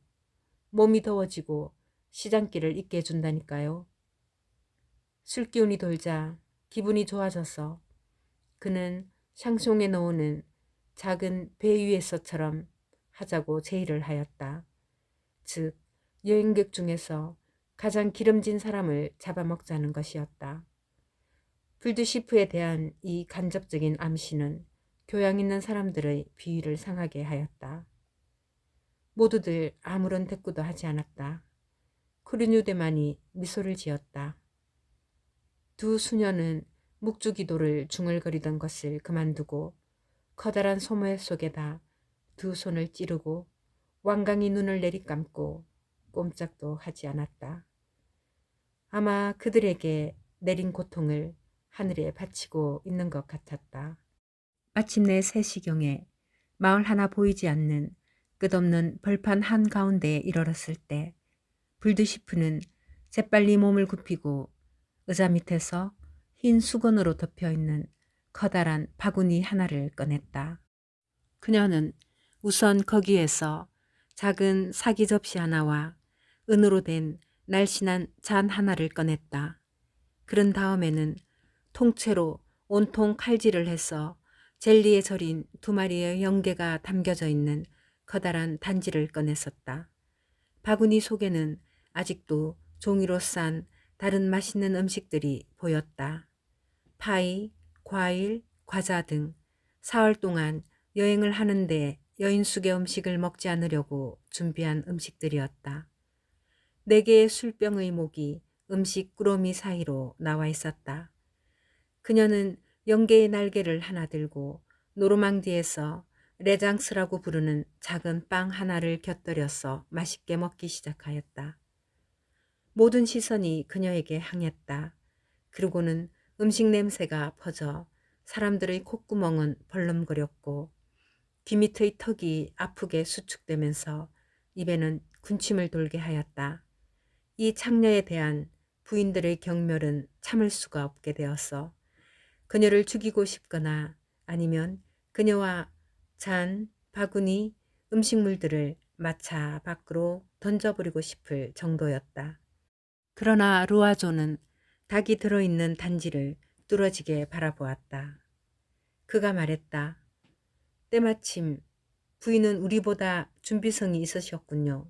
S1: 몸이 더워지고 시장길을 잊게 해준다니까요. 술기운이 돌자 기분이 좋아져서 그는 샹송에 넣어오는 작은 배 위에서처럼 하자고 제의를 하였다. 즉 여행객 중에서 가장 기름진 사람을 잡아먹자는 것이었다. 불드시프에 대한 이 간접적인 암시는 교양 있는 사람들의 비위를 상하게 하였다. 모두들 아무런 대꾸도 하지 않았다. 쿠르뉴데만이 미소를 지었다. 두 수녀는 묵주기도를 중얼거리던 것을 그만두고 커다란 소매 속에다 두 손을 찌르고 완강히 눈을 내리감고 꼼짝도 하지 않았다. 아마 그들에게 내린 고통을 하늘에 바치고 있는 것 같았다. 마침내 3시경에 마을 하나 보이지 않는 끝없는 벌판 한가운데에 이르렀을 때 불드시프는 재빨리 몸을 굽히고 의자 밑에서 흰 수건으로 덮여있는 커다란 바구니 하나를 꺼냈다. 그녀는 우선 거기에서 작은 사기 접시 하나와 은으로 된 날씬한 잔 하나를 꺼냈다. 그런 다음에는 통째로 온통 칼질을 해서 젤리에 절인 2마리의 영개가 담겨져 있는 커다란 단지를 꺼냈었다. 바구니 속에는 아직도 종이로 싼 다른 맛있는 음식들이 보였다. 파이, 과일, 과자 등 사흘 동안 여행을 하는데 여인숙의 음식을 먹지 않으려고 준비한 음식들이었다. 4개의 술병의 목이 음식 꾸러미 사이로 나와 있었다. 그녀는 영개의 날개를 하나 들고 노르망디에서 레장스라고 부르는 작은 빵 하나를 곁들여서 맛있게 먹기 시작하였다. 모든 시선이 그녀에게 향했다. 그리고는 음식 냄새가 퍼져 사람들의 콧구멍은 벌렁거렸고 귀 밑의 턱이 아프게 수축되면서 입에는 군침을 돌게 하였다. 이 창녀에 대한 부인들의 경멸은 참을 수가 없게 되었어 그녀를 죽이고 싶거나 아니면 그녀와 잔, 바구니, 음식물들을 마차 밖으로 던져버리고 싶을 정도였다. 그러나 루아조는 닭이 들어있는 단지를 뚫어지게 바라보았다. 그가 말했다. 때마침 부인은 우리보다 준비성이 있으셨군요.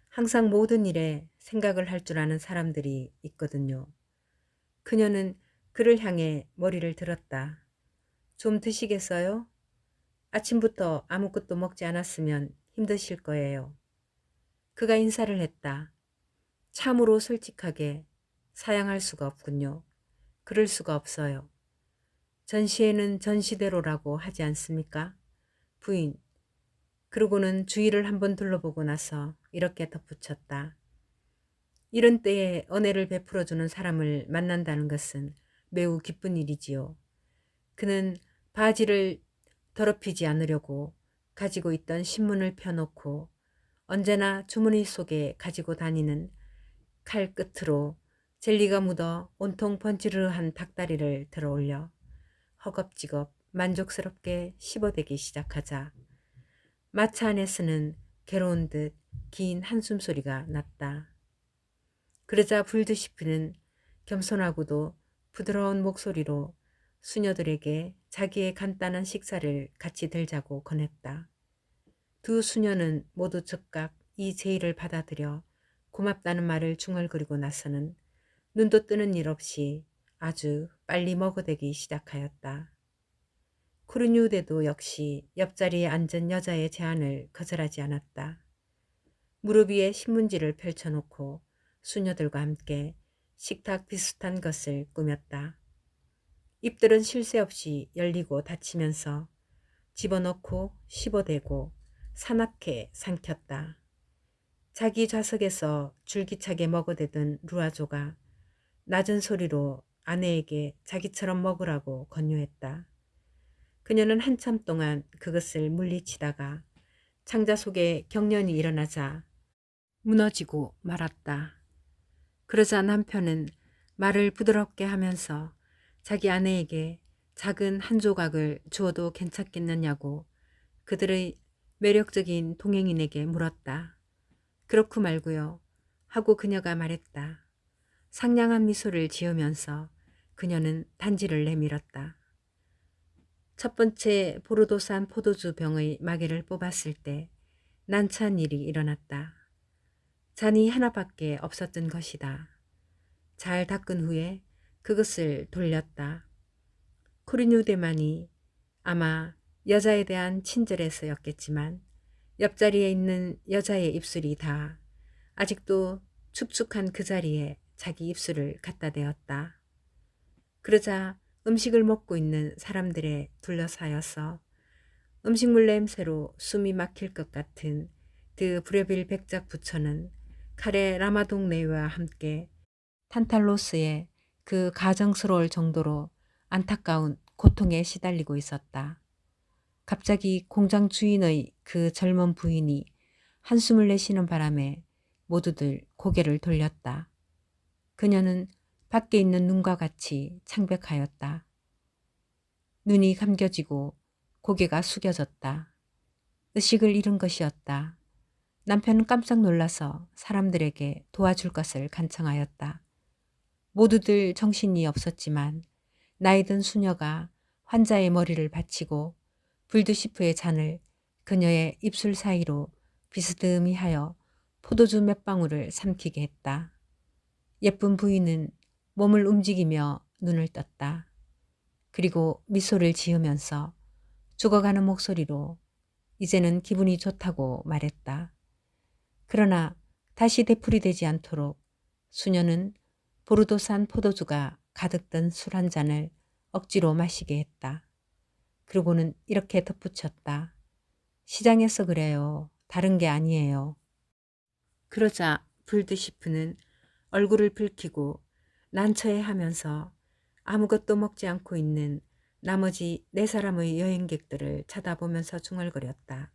S1: 항상 모든 일에 생각을 할 줄 아는 사람들이 있거든요. 그녀는 그를 향해 머리를 들었다. 좀 드시겠어요? 아침부터 아무것도 먹지 않았으면 힘드실 거예요. 그가 인사를 했다. 참으로 솔직하게 사양할 수가 없군요. 그럴 수가 없어요. 전시회는 전시대로라고 하지 않습니까? 부인. 그러고는 주위를 한번 둘러보고 나서 이렇게 덧붙였다. 이런 때에 은혜를 베풀어주는 사람을 만난다는 것은 매우 기쁜 일이지요. 그는 바지를 더럽히지 않으려고 가지고 있던 신문을 펴놓고 언제나 주머니 속에 가지고 다니는 칼 끝으로 젤리가 묻어 온통 번지르르한 닭다리를 들어 올려 허겁지겁 만족스럽게 씹어대기 시작하자 마차 안에서는 괴로운 듯 긴 한숨 소리가 났다. 그러자 불드시프는 겸손하고도 부드러운 목소리로 수녀들에게 자기의 간단한 식사를 같이 들자고 권했다. 두 수녀는 모두 즉각 이 제의를 받아들여 고맙다는 말을 중얼거리고 나서는 눈도 뜨는 일 없이 아주 빨리 먹어대기 시작하였다. 쿠르뉴데도 역시 옆자리에 앉은 여자의 제안을 거절하지 않았다. 무릎 위에 신문지를 펼쳐놓고 수녀들과 함께 식탁 비슷한 것을 꾸몄다. 입들은 쉴 새 없이 열리고 닫히면서 집어넣고 씹어대고 사납게 삼켰다. 자기 좌석에서 줄기차게 먹어대던 루아조가 낮은 소리로 아내에게 자기처럼 먹으라고 권유했다. 그녀는 한참 동안 그것을 물리치다가 창자 속에 경련이 일어나자 무너지고 말았다. 그러자 남편은 말을 부드럽게 하면서 자기 아내에게 작은 한 조각을 주어도 괜찮겠느냐고 그들의 매력적인 동행인에게 물었다. 그렇고 말고요 하고 그녀가 말했다. 상냥한 미소를 지으면서 그녀는 단지를 내밀었다. 첫 번째 보르도산 포도주 병의 마개를 뽑았을 때 난처한 일이 일어났다. 잔이 하나밖에 없었던 것이다. 잘 닦은 후에 그것을 돌렸다. 쿠르뉴데만이 아마 여자에 대한 친절에서였겠지만 옆자리에 있는 여자의 입술이 다 아직도 축축한 그 자리에 자기 입술을 갖다 대었다. 그러자 음식을 먹고 있는 사람들에 둘러싸여서 음식물 냄새로 숨이 막힐 것 같은 드 브레빌 백작 부처는 칼의 라마동 내외와 함께 탄탈로스의 그 가정스러울 정도로 안타까운 고통에 시달리고 있었다. 갑자기 공장 주인의 그 젊은 부인이 한숨을 내쉬는 바람에 모두들 고개를 돌렸다. 그녀는 밖에 있는 눈과 같이 창백하였다. 눈이 감겨지고 고개가 숙여졌다. 의식을 잃은 것이었다. 남편은 깜짝 놀라서 사람들에게 도와줄 것을 간청하였다. 모두들 정신이 없었지만 나이 든 수녀가 환자의 머리를 받치고 불드시프의 잔을 그녀의 입술 사이로 비스듬히 하여 포도주 몇 방울을 삼키게 했다. 예쁜 부인은 몸을 움직이며 눈을 떴다. 그리고 미소를 지으면서 죽어가는 목소리로 이제는 기분이 좋다고 말했다. 그러나 다시 되풀이되지 않도록 수녀는 보르도산 포도주가 가득 든 술 한 잔을 억지로 마시게 했다. 그러고는 이렇게 덧붙였다. 시장에서 그래요. 다른 게 아니에요. 그러자 불드시프는 얼굴을 붉히고 난처해하면서 아무것도 먹지 않고 있는 나머지 네 사람의 여행객들을 쳐다보면서 중얼거렸다.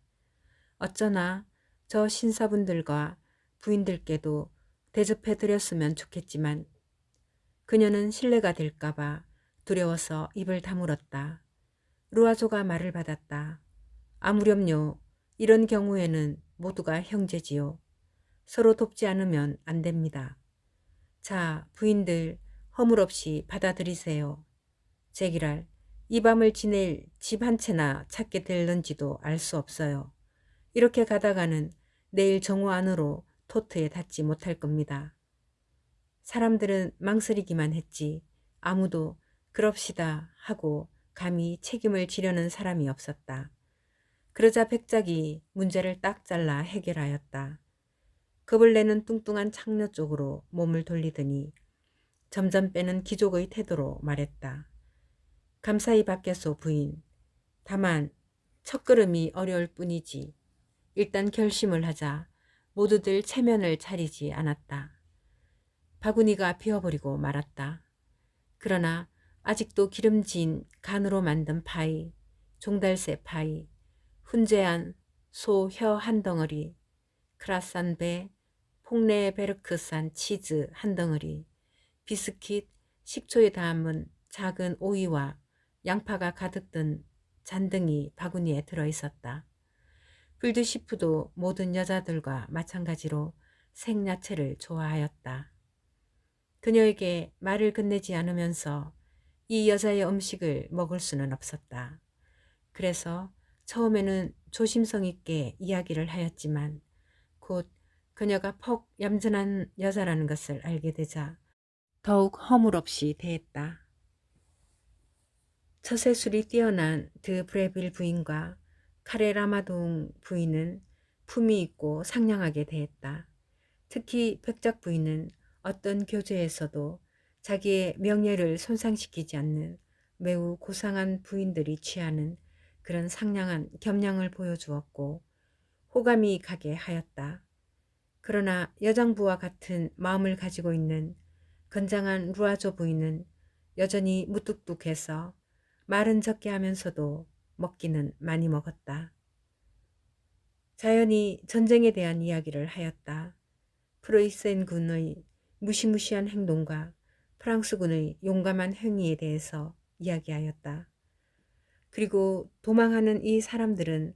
S1: 어쩌나 저 신사분들과 부인들께도 대접해드렸으면 좋겠지만 그녀는 실례가 될까봐 두려워서 입을 다물었다. 루아조가 말을 받았다. 아무렴요. 이런 경우에는 모두가 형제지요. 서로 돕지 않으면 안 됩니다. 자, 부인들 허물없이 받아들이세요. 제기랄, 이 밤을 지낼 집 한 채나 찾게 될는지도 알 수 없어요. 이렇게 가다가는 내일 정오 안으로 토트에 닿지 못할 겁니다. 사람들은 망설이기만 했지 아무도 그럽시다 하고 감히 책임을 지려는 사람이 없었다. 그러자 백작이 문제를 딱 잘라 해결하였다. 겁을 내는 뚱뚱한 창녀 쪽으로 몸을 돌리더니 점점 빼는 기족의 태도로 말했다. 감사히 받겠소 부인. 다만 첫걸음이 어려울 뿐이지. 일단 결심을 하자 모두들 체면을 차리지 않았다. 바구니가 비어버리고 말았다. 그러나 아직도 기름진 간으로 만든 파이, 종달새 파이, 훈제한 소 혀 한 덩어리, 크라산 배, 퐁레베르크산 치즈 한 덩어리, 비스킷, 식초에 담은 작은 오이와 양파가 가득 든 잔등이 바구니에 들어있었다. 불드시프도 모든 여자들과 마찬가지로 생야채를 좋아하였다. 그녀에게 말을 건네지 않으면서 이 여자의 음식을 먹을 수는 없었다. 그래서 처음에는 조심성 있게 이야기를 하였지만 곧 그녀가 퍽 얌전한 여자라는 것을 알게 되자 더욱 허물없이 대했다. 처세술이 뛰어난 드 브레빌 부인과 카레 라마동 부인은 품위 있고 상냥하게 대했다. 특히 백작 부인은 어떤 교제에서도 자기의 명예를 손상시키지 않는 매우 고상한 부인들이 취하는 그런 상냥한 겸양을 보여주었고 호감이 가게 하였다. 그러나 여장부와 같은 마음을 가지고 있는 건장한 루아조 부인은 여전히 무뚝뚝해서 말은 적게 하면서도 먹기는 많이 먹었다. 자연히 전쟁에 대한 이야기를 하였다. 프로이센 군의 무시무시한 행동과 프랑스군의 용감한 행위에 대해서 이야기하였다. 그리고 도망하는 이 사람들은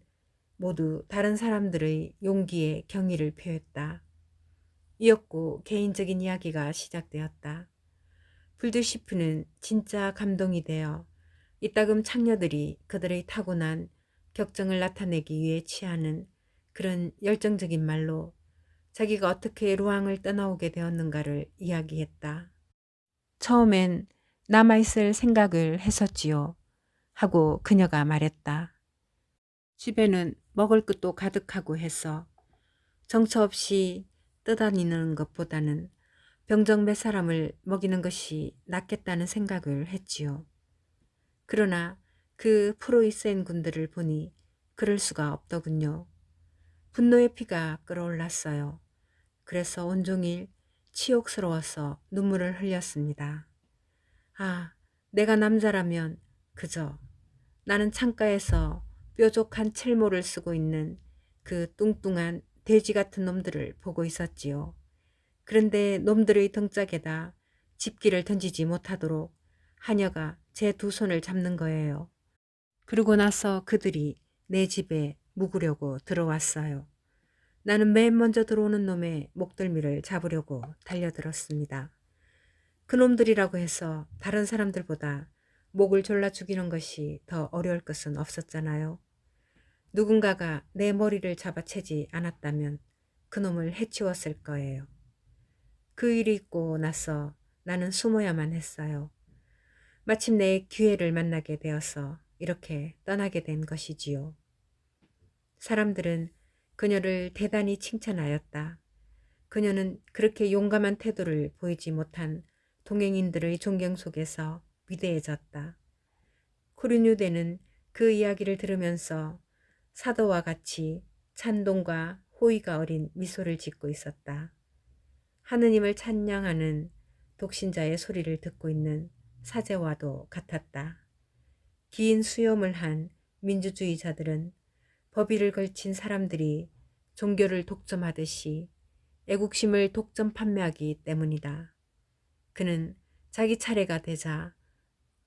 S1: 모두 다른 사람들의 용기에 경의를 표했다. 이었고 개인적인 이야기가 시작되었다. 불드시프는 진짜 감동이 되어 이따금 창녀들이 그들의 타고난 격정을 나타내기 위해 취하는 그런 열정적인 말로 자기가 어떻게 루앙을 떠나오게 되었는가를 이야기했다. 처음엔 남아있을 생각을 했었지요. 하고 그녀가 말했다. 집에는 먹을 것도 가득하고 해서 정처 없이 떠다니는 것보다는 병정 몇 사람을 먹이는 것이 낫겠다는 생각을 했지요. 그러나 그 프로이센 군들을 보니 그럴 수가 없더군요. 분노의 피가 끓어올랐어요. 그래서 온종일 치욕스러워서 눈물을 흘렸습니다. 아, 내가 남자라면 그저 나는 창가에서 뾰족한 첼모를 쓰고 있는 그 뚱뚱한 돼지 같은 놈들을 보고 있었지요. 그런데 놈들의 등짝에다 집기를 던지지 못하도록 하녀가 제 두 손을 잡는 거예요. 그러고 나서 그들이 내 집에 묵으려고 들어왔어요. 나는 맨 먼저 들어오는 놈의 목덜미를 잡으려고 달려들었습니다. 그놈들이라고 해서 다른 사람들보다 목을 졸라 죽이는 것이 더 어려울 것은 없었잖아요. 누군가가 내 머리를 잡아채지 않았다면 그놈을 해치웠을 거예요. 그 일이 있고 나서 나는 숨어야만 했어요. 마침내 기회를 만나게 되어서 이렇게 떠나게 된 것이지요. 사람들은 그녀를 대단히 칭찬하였다. 그녀는 그렇게 용감한 태도를 보이지 못한 동행인들의 존경 속에서 위대해졌다. 코르뉴대는 그 이야기를 들으면서 사도와 같이 찬동과 호의가 어린 미소를 짓고 있었다. 하느님을 찬양하는 독신자의 소리를 듣고 있는 사제와도 같았다. 긴 수염을 한 민주주의자들은 법의를 걸친 사람들이 종교를 독점하듯이 애국심을 독점 판매하기 때문이다. 그는 자기 차례가 되자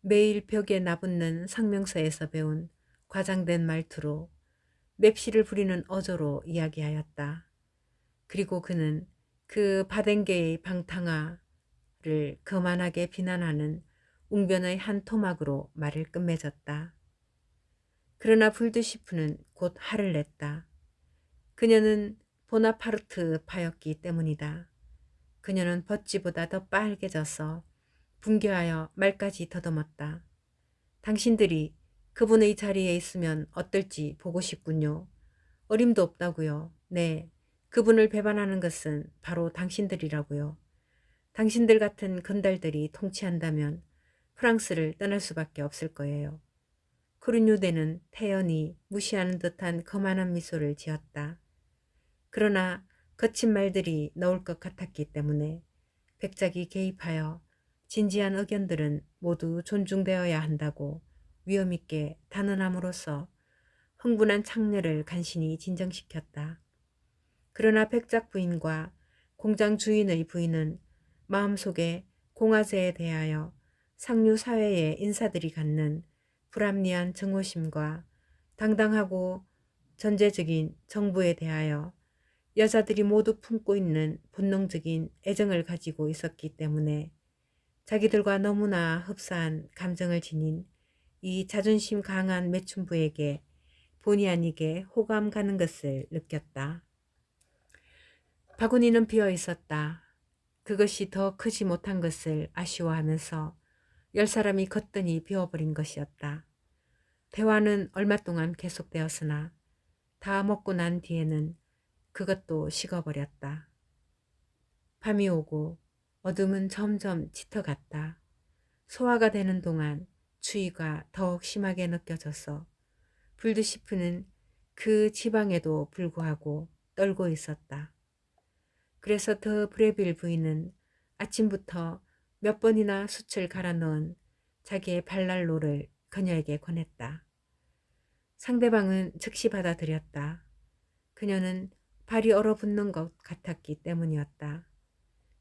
S1: 매일 벽에 나붙는 성명서에서 배운 과장된 말투로 맵시를 부리는 어조로 이야기하였다. 그리고 그는 그 바덴게의 방탕화를 거만하게 비난하는 웅변의 한 토막으로 말을 끝맺었다. 그러나 불드시프는 곧 화를 냈다. 그녀는 보나파르트파였기 때문이다. 그녀는 버찌보다 더 빨개져서 분개하여 말까지 더듬었다. 당신들이 그분의 자리에 있으면 어떨지 보고 싶군요. 어림도 없다고요. 네, 그분을 배반하는 것은 바로 당신들이라고요. 당신들 같은 건달들이 통치한다면 프랑스를 떠날 수밖에 없을 거예요. 코르뉴대는 태연히 무시하는 듯한 거만한 미소를 지었다. 그러나 거친 말들이 나올 것 같았기 때문에 백작이 개입하여 진지한 의견들은 모두 존중되어야 한다고 위엄있게 단언함으로써 흥분한 창녀를 간신히 진정시켰다. 그러나 백작 부인과 공장 주인의 부인은 마음속에 공화제에 대하여 상류 사회의 인사들이 갖는 불합리한 증오심과 당당하고 전제적인 정부에 대하여 여자들이 모두 품고 있는 본능적인 애정을 가지고 있었기 때문에 자기들과 너무나 흡사한 감정을 지닌 이 자존심 강한 매춘부에게 본의 아니게 호감 가는 것을 느꼈다. 바구니는 비어 있었다. 그것이 더 크지 못한 것을 아쉬워하면서 10사람이 거뜬히 비워버린 것이었다. 대화는 얼마 동안 계속되었으나 다 먹고 난 뒤에는 그것도 식어버렸다. 밤이 오고 어둠은 점점 짙어갔다. 소화가 되는 동안 추위가 더욱 심하게 느껴져서 불드시프는 그 지방에도 불구하고 떨고 있었다. 그래서 더 브레빌 부인은 아침부터 몇 번이나 숯을 갈아 넣은 자기의 발난로를 그녀에게 권했다. 상대방은 즉시 받아들였다. 그녀는 발이 얼어붙는 것 같았기 때문이었다.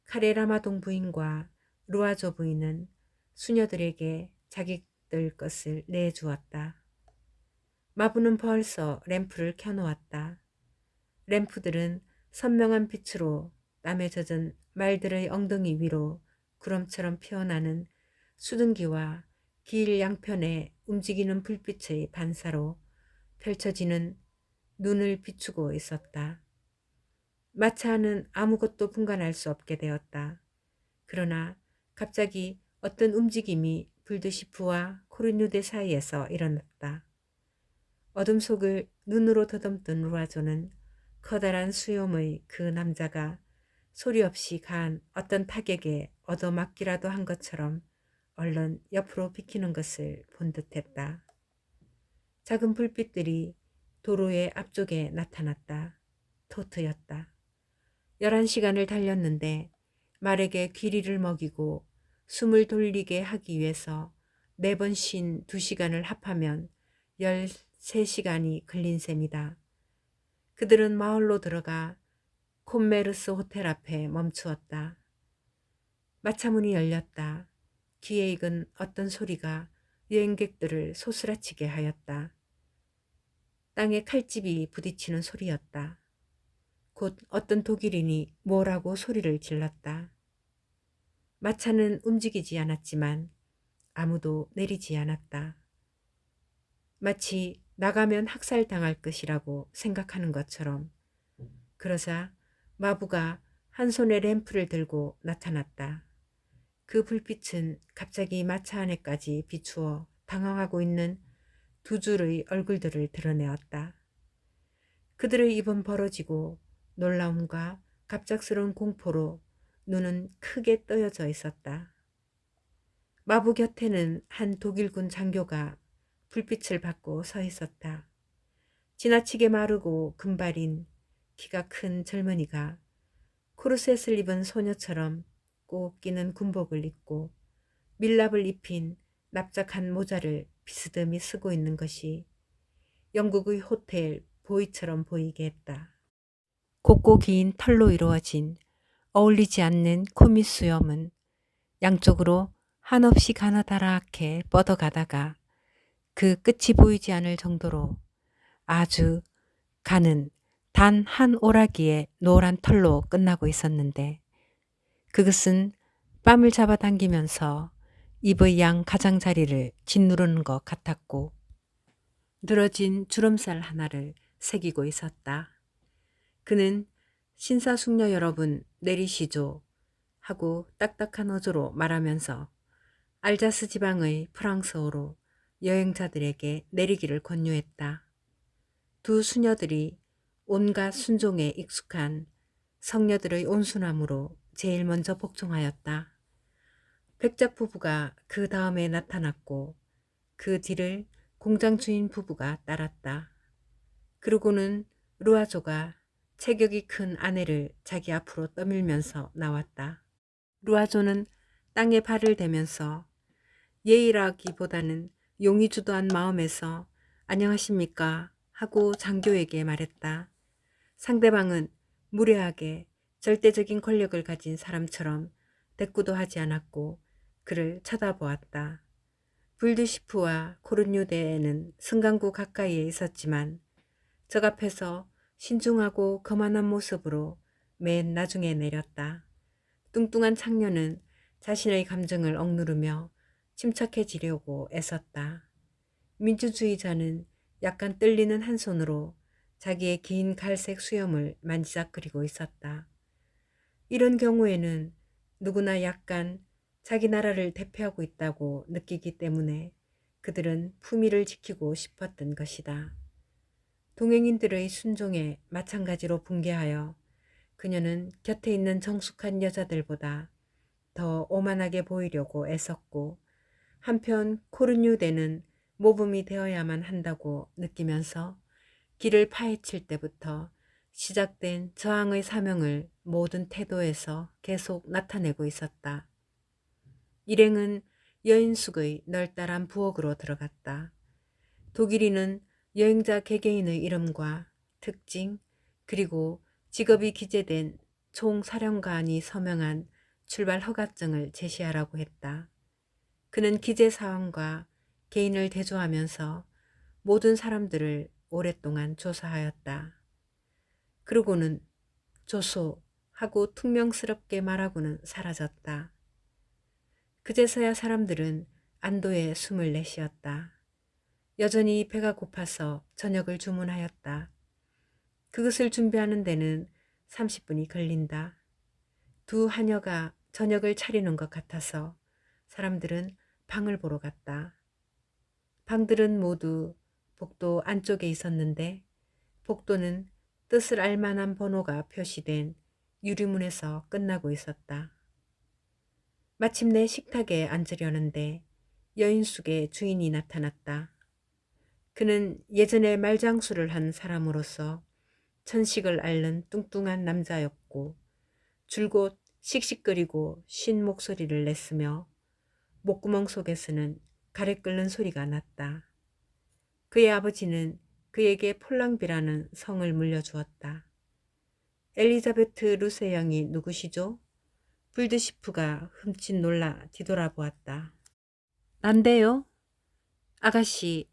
S1: 카레라마동 부인과 루아조 부인은 수녀들에게 자기들 것을 내주었다. 마부는 벌써 램프를 켜놓았다. 램프들은 선명한 빛으로 땀에 젖은 말들의 엉덩이 위로 구름처럼 피어나는 수증기와 길 양편에 움직이는 불빛의 반사로 펼쳐지는 눈을 비추고 있었다. 마차는 아무것도 분간할 수 없게 되었다. 그러나 갑자기 어떤 움직임이 불드시프와 코르뉴대 사이에서 일어났다. 어둠 속을 눈으로 더듬던 루아조는 커다란 수염의 그 남자가 소리 없이 가한 어떤 타격에 얻어맞기라도 한 것처럼 얼른 옆으로 비키는 것을 본 듯했다. 작은 불빛들이 도로의 앞쪽에 나타났다. 토트였다. 11시간을 달렸는데 말에게 귀리를 먹이고 숨을 돌리게 하기 위해서 매번 쉰 2시간을 합하면 13시간이 걸린 셈이다. 그들은 마을로 들어가 콤메르스 호텔 앞에 멈추었다. 마차문이 열렸다. 귀에 익은 어떤 소리가 여행객들을 소스라치게 하였다. 땅에 칼집이 부딪히는 소리였다. 곧 어떤 독일인이 뭐라고 소리를 질렀다. 마차는 움직이지 않았지만 아무도 내리지 않았다. 마치 나가면 학살당할 것이라고 생각하는 것처럼. 그러자 마부가 한 손에 램프를 들고 나타났다. 그 불빛은 갑자기 마차 안에까지 비추어 당황하고 있는 두 줄의 얼굴들을 드러내었다. 그들의 입은 벌어지고 놀라움과 갑작스러운 공포로 눈은 크게 떠여져 있었다. 마부 곁에는 한 독일군 장교가 불빛을 받고 서 있었다. 지나치게 마르고 금발인 키가 큰 젊은이가 코르셋을 입은 소녀처럼 꼭 끼는 군복을 입고 밀랍을 입힌 납작한 모자를 비스듬히 쓰고 있는 것이 영국의 호텔 보이처럼 보이게 했다. 곱고 긴 털로 이루어진 어울리지 않는 코밑 수염은 양쪽으로 한없이 가느다랗게 뻗어가다가 그 끝이 보이지 않을 정도로 아주 가는 단 한 오라기의 노란 털로 끝나고 있었는데 그것은 뺨을 잡아당기면서 입의 양 가장자리를 짓누르는 것 같았고 늘어진 주름살 하나를 새기고 있었다. 그는 신사숙녀 여러분 내리시죠 하고 딱딱한 어조로 말하면서 알자스 지방의 프랑스어로 여행자들에게 내리기를 권유했다. 두 수녀들이 온갖 순종에 익숙한 성녀들의 온순함으로 제일 먼저 복종하였다. 백작 부부가 그 다음에 나타났고 그 뒤를 공장 주인 부부가 따랐다. 그러고는 루아조가 체격이 큰 아내를 자기 앞으로 떠밀면서 나왔다. 루아조는 땅에 발을 대면서 예의라기보다는 용이 주도한 마음에서 안녕하십니까 하고 장교에게 말했다. 상대방은 무례하게 절대적인 권력을 가진 사람처럼 대꾸도 하지 않았고 그를 쳐다보았다. 불드시프와 코르뉴데에는 승강구 가까이에 있었지만 적 앞에서 신중하고 거만한 모습으로 맨 나중에 내렸다. 뚱뚱한 창녀는 자신의 감정을 억누르며 침착해지려고 애썼다. 민주주의자는 약간 떨리는 한 손으로 자기의 긴 갈색 수염을 만지작거리고 있었다. 이런 경우에는 누구나 약간 자기 나라를 대표하고 있다고 느끼기 때문에 그들은 품위를 지키고 싶었던 것이다. 동행인들의 순종에 마찬가지로 붕괴하여 그녀는 곁에 있는 정숙한 여자들보다 더 오만하게 보이려고 애썼고 한편 코르뉴대는 모범이 되어야만 한다고 느끼면서 길을 파헤칠 때부터 시작된 저항의 사명을 모든 태도에서 계속 나타내고 있었다. 일행은 여인숙의 널따란 부엌으로 들어갔다. 독일인은 여행자 개개인의 이름과 특징 그리고 직업이 기재된 총사령관이 서명한 출발 허가증을 제시하라고 했다. 그는 기재 사항과 개인을 대조하면서 모든 사람들을 오랫동안 조사하였다. 그러고는 조소 하고 퉁명스럽게 말하고는 사라졌다. 그제서야 사람들은 안도의 숨을 내쉬었다. 여전히 배가 고파서 저녁을 주문하였다. 그것을 준비하는 데는 30분이 걸린다. 두 하녀가 저녁을 차리는 것 같아서 사람들은 방을 보러 갔다. 방들은 모두 복도 안쪽에 있었는데 복도는 뜻을 알 만한 번호가 표시된 유리문에서 끝나고 있었다. 마침내 식탁에 앉으려는데 여인숙의 주인이 나타났다. 그는 예전에 말장수를 한 사람으로서 천식을 앓는 뚱뚱한 남자였고 줄곧 씩씩거리고 쉰 목소리를 냈으며 목구멍 속에서는 가래 끓는 소리가 났다. 그의 아버지는 그에게 폴랑비라는 성을 물려주었다. 엘리자베트 루세 양이 누구시죠? 불드시프가 흠칫 놀라 뒤돌아보았다. 난데요? 아가씨,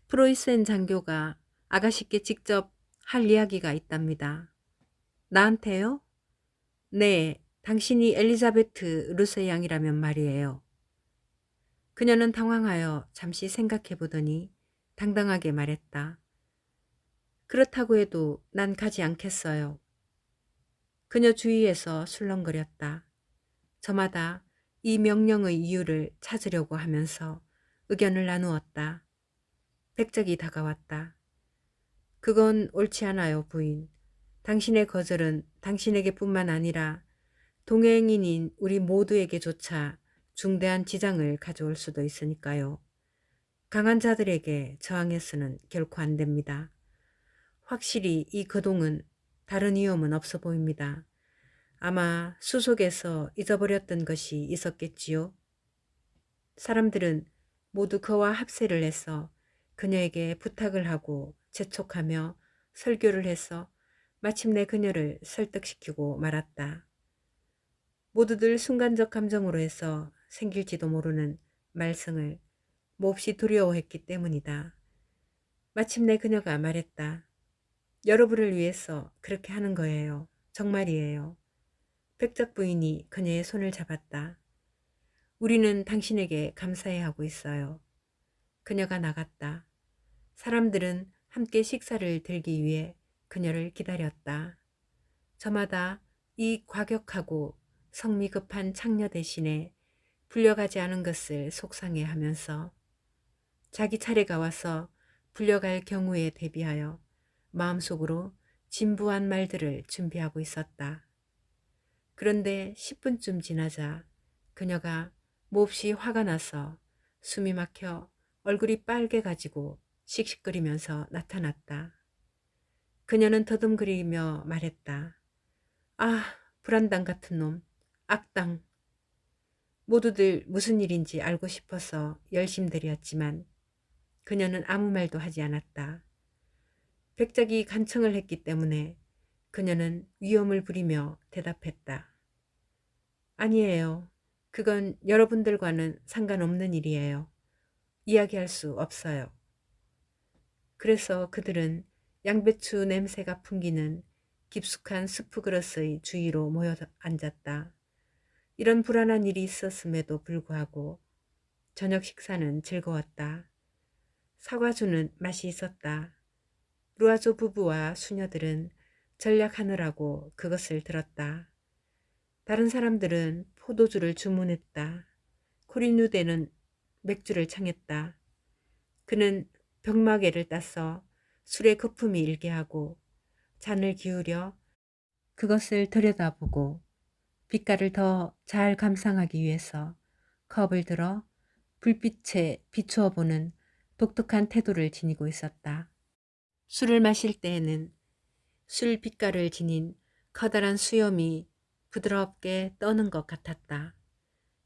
S1: 프로이센 장교가 아가씨께 직접 할 이야기가 있답니다. 나한테요? 네, 당신이 엘리자베트 루세 양이라면 말이에요. 그녀는 당황하여 잠시 생각해 보더니 당당하게 말했다. 그렇다고 해도 난 가지 않겠어요. 그녀 주위에서 술렁거렸다. 저마다 이 명령의 이유를 찾으려고 하면서 의견을 나누었다. 백작이 다가왔다. 그건 옳지 않아요, 부인. 당신의 거절은 당신에게뿐만 아니라 동행인인 우리 모두에게조차 중대한 지장을 가져올 수도 있으니까요. 강한 자들에게 저항해서는 결코 안 됩니다. 확실히 이 거동은 다른 위험은 없어 보입니다. 아마 수속에서 잊어버렸던 것이 있었겠지요. 사람들은 모두 그와 합세를 해서 그녀에게 부탁을 하고 재촉하며 설교를 해서 마침내 그녀를 설득시키고 말았다. 모두들 순간적 감정으로 해서 생길지도 모르는 말썽을 몹시 두려워했기 때문이다. 마침내 그녀가 말했다. 여러분을 위해서 그렇게 하는 거예요. 정말이에요. 백작 부인이 그녀의 손을 잡았다. 우리는 당신에게 감사해 하고 있어요. 그녀가 나갔다. 사람들은 함께 식사를 들기 위해 그녀를 기다렸다. 저마다 이 과격하고 성미급한 창녀 대신에 불려가지 않은 것을 속상해하면서 자기 차례가 와서 불려갈 경우에 대비하여 마음속으로 진부한 말들을 준비하고 있었다. 그런데 10분쯤 지나자 그녀가 몹시 화가 나서 숨이 막혀 얼굴이 빨개가지고 씩씩거리면서 나타났다. 그녀는 더듬거리며 말했다. 아, 불안당 같은 놈, 악당. 모두들 무슨 일인지 알고 싶어서 열심들이었지만 그녀는 아무 말도 하지 않았다. 백작이 간청을 했기 때문에 그녀는 위험을 부리며 대답했다. 아니에요. 그건 여러분들과는 상관없는 일이에요. 이야기할 수 없어요. 그래서 그들은 양배추 냄새가 풍기는 깊숙한 수프 그릇의 주위로 모여 앉았다. 이런 불안한 일이 있었음에도 불구하고 저녁 식사는 즐거웠다. 사과주는 맛이 있었다. 루아조 부부와 수녀들은 전략하느라고 그것을 들었다. 다른 사람들은 포도주를 주문했다. 코리누대는 맥주를 청했다. 그는 병마개를 따서 술의 거품이 일게 하고 잔을 기울여 그것을 들여다보고 빛깔을 더 잘 감상하기 위해서 컵을 들어 불빛에 비추어 보는 독특한 태도를 지니고 있었다. 술을 마실 때에는 술 빛깔을 지닌 커다란 수염이 부드럽게 떠는 것 같았다.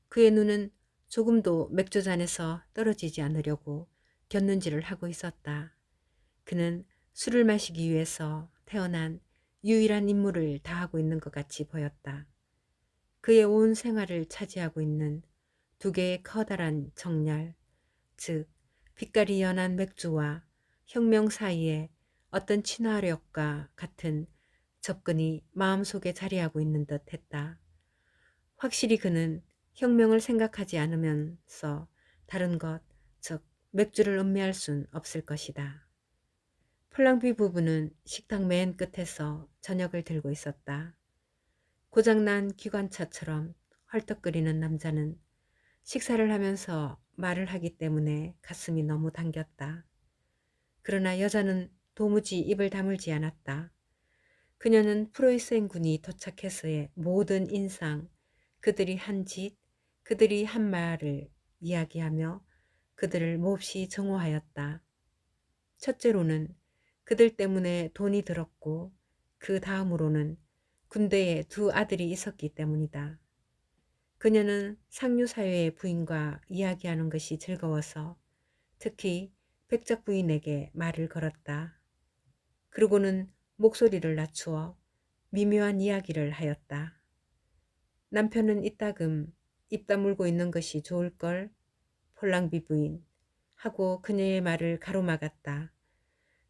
S1: 그의 눈은 조금도 맥주잔에서 떨어지지 않으려고 곁눈질을 하고 있었다. 그는 술을 마시기 위해서 태어난 유일한 임무를 다하고 있는 것 같이 보였다. 그의 온 생활을 차지하고 있는 두 개의 커다란 정렬, 즉 빛깔이 연한 맥주와 혁명 사이에 어떤 친화력과 같은 접근이 마음속에 자리하고 있는 듯 했다. 확실히 그는 혁명을 생각하지 않으면서 다른 것, 즉 맥주를 음미할 순 없을 것이다. 폴랑비 부부는 식탁 맨 끝에서 저녁을 들고 있었다. 고장난 기관차처럼 헐떡거리는 남자는 식사를 하면서 말을 하기 때문에 가슴이 너무 당겼다. 그러나 여자는 도무지 입을 다물지 않았다. 그녀는 프로이센 군이 도착해서의 모든 인상, 그들이 한 짓, 그들이 한 말을 이야기하며 그들을 몹시 정오하였다. 첫째로는 그들 때문에 돈이 들었고 그 다음으로는 군대에 두 아들이 있었기 때문이다. 그녀는 상류사회의 부인과 이야기하는 것이 즐거워서 특히 백작 부인에게 말을 걸었다. 그러고는 목소리를 낮추어 미묘한 이야기를 하였다. 남편은 이따금 입 다물고 있는 것이 좋을걸, 폴랑비 부인, 하고 그녀의 말을 가로막았다.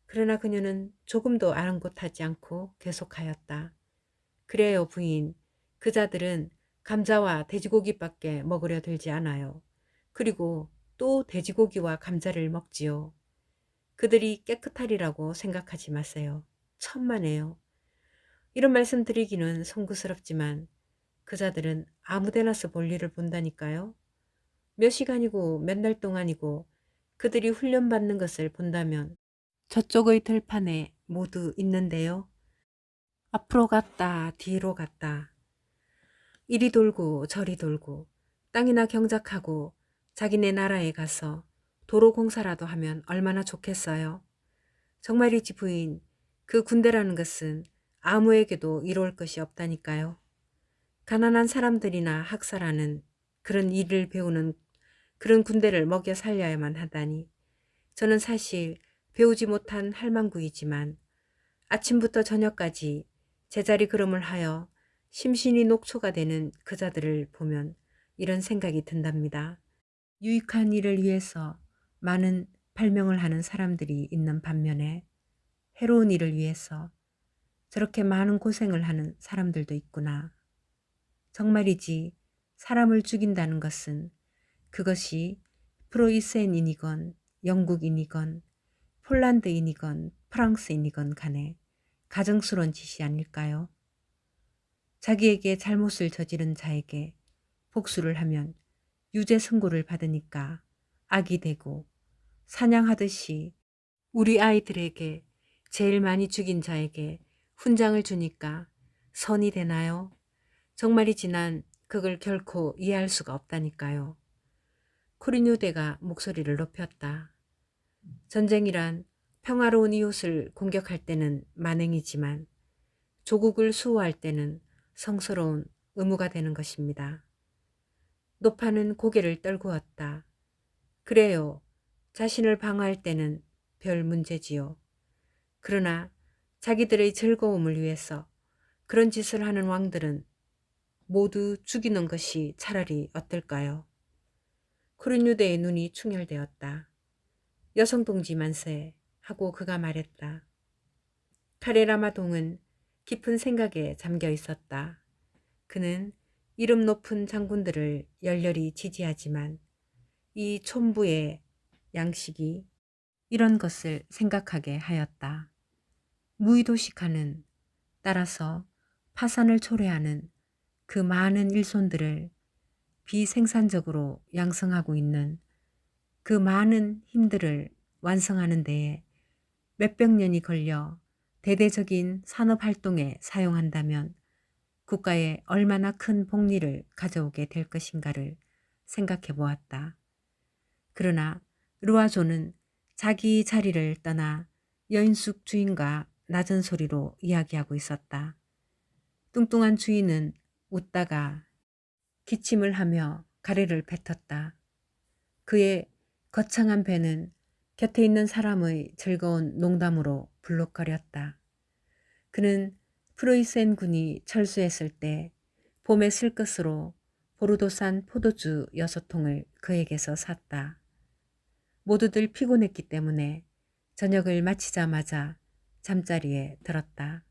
S1: 그러나 그녀는 조금도 아랑곳하지 않고 계속하였다. 그래요, 부인. 그자들은 감자와 돼지고기밖에 먹으려 들지 않아요. 그리고 또 돼지고기와 감자를 먹지요. 그들이 깨끗하리라고 생각하지 마세요. 천만에요. 이런 말씀 드리기는 송구스럽지만 그자들은 아무데나서 볼일을 본다니까요. 몇 시간이고 몇 날 동안이고 그들이 훈련받는 것을 본다면 저쪽의 들판에 모두 있는데요. 앞으로 갔다 뒤로 갔다. 이리 돌고 저리 돌고 땅이나 경작하고 자기네 나라에 가서 도로 공사라도 하면 얼마나 좋겠어요. 정말이지 부인, 그 군대라는 것은 아무에게도 이로울 것이 없다니까요. 가난한 사람들이나 학살하는 그런 일을 배우는 그런 군대를 먹여 살려야만 하다니. 저는 사실 배우지 못한 할망구이지만 아침부터 저녁까지 제자리 걸음을 하여 심신이 녹초가 되는 그자들을 보면 이런 생각이 든답니다. 유익한 일을 위해서 많은 발명을 하는 사람들이 있는 반면에 해로운 일을 위해서 저렇게 많은 고생을 하는 사람들도 있구나. 정말이지 사람을 죽인다는 것은 그것이 프로이센인이건 영국인이건 폴란드인이건 프랑스인이건 간에 가증스러운 짓이 아닐까요? 자기에게 잘못을 저지른 자에게 복수를 하면 유죄 선고를 받으니까 악이 되고 사냥하듯이 우리 아이들에게 제일 많이 죽인 자에게 훈장을 주니까 선이 되나요? 정말이지 난 그걸 결코 이해할 수가 없다니까요. 쿠리뉴대가 목소리를 높였다. 전쟁이란 평화로운 이웃을 공격할 때는 만행이지만 조국을 수호할 때는 성스러운 의무가 되는 것입니다. 노파는 고개를 떨구었다. 그래요. 자신을 방어할 때는 별 문제지요. 그러나 자기들의 즐거움을 위해서 그런 짓을 하는 왕들은 모두 죽이는 것이 차라리 어떨까요? 쿠르뉴대의 눈이 충혈되었다. 여성 동지 만세 하고 그가 말했다. 카레라마 동은 깊은 생각에 잠겨 있었다. 그는 이름 높은 장군들을 열렬히 지지하지만 이 촌부의 양식이 이런 것을 생각하게 하였다. 무의도식하는, 따라서 파산을 초래하는 그 많은 일손들을 비생산적으로 양성하고 있는 그 많은 힘들을 완성하는 데에 몇백 년이 걸려 대대적인 산업활동에 사용한다면 국가에 얼마나 큰 복리를 가져오게 될 것인가를 생각해 보았다. 그러나 루아조는 자기 자리를 떠나 여인숙 주인과 낮은 소리로 이야기하고 있었다. 뚱뚱한 주인은 웃다가 기침을 하며 가래를 뱉었다. 그의 거창한 배는 곁에 있는 사람의 즐거운 농담으로 불룩거렸다. 그는 프로이센 군이 철수했을 때 봄에 쓸 것으로 보르도산 포도주 6통을 그에게서 샀다. 모두들 피곤했기 때문에 저녁을 마치자마자 잠자리에 들었다.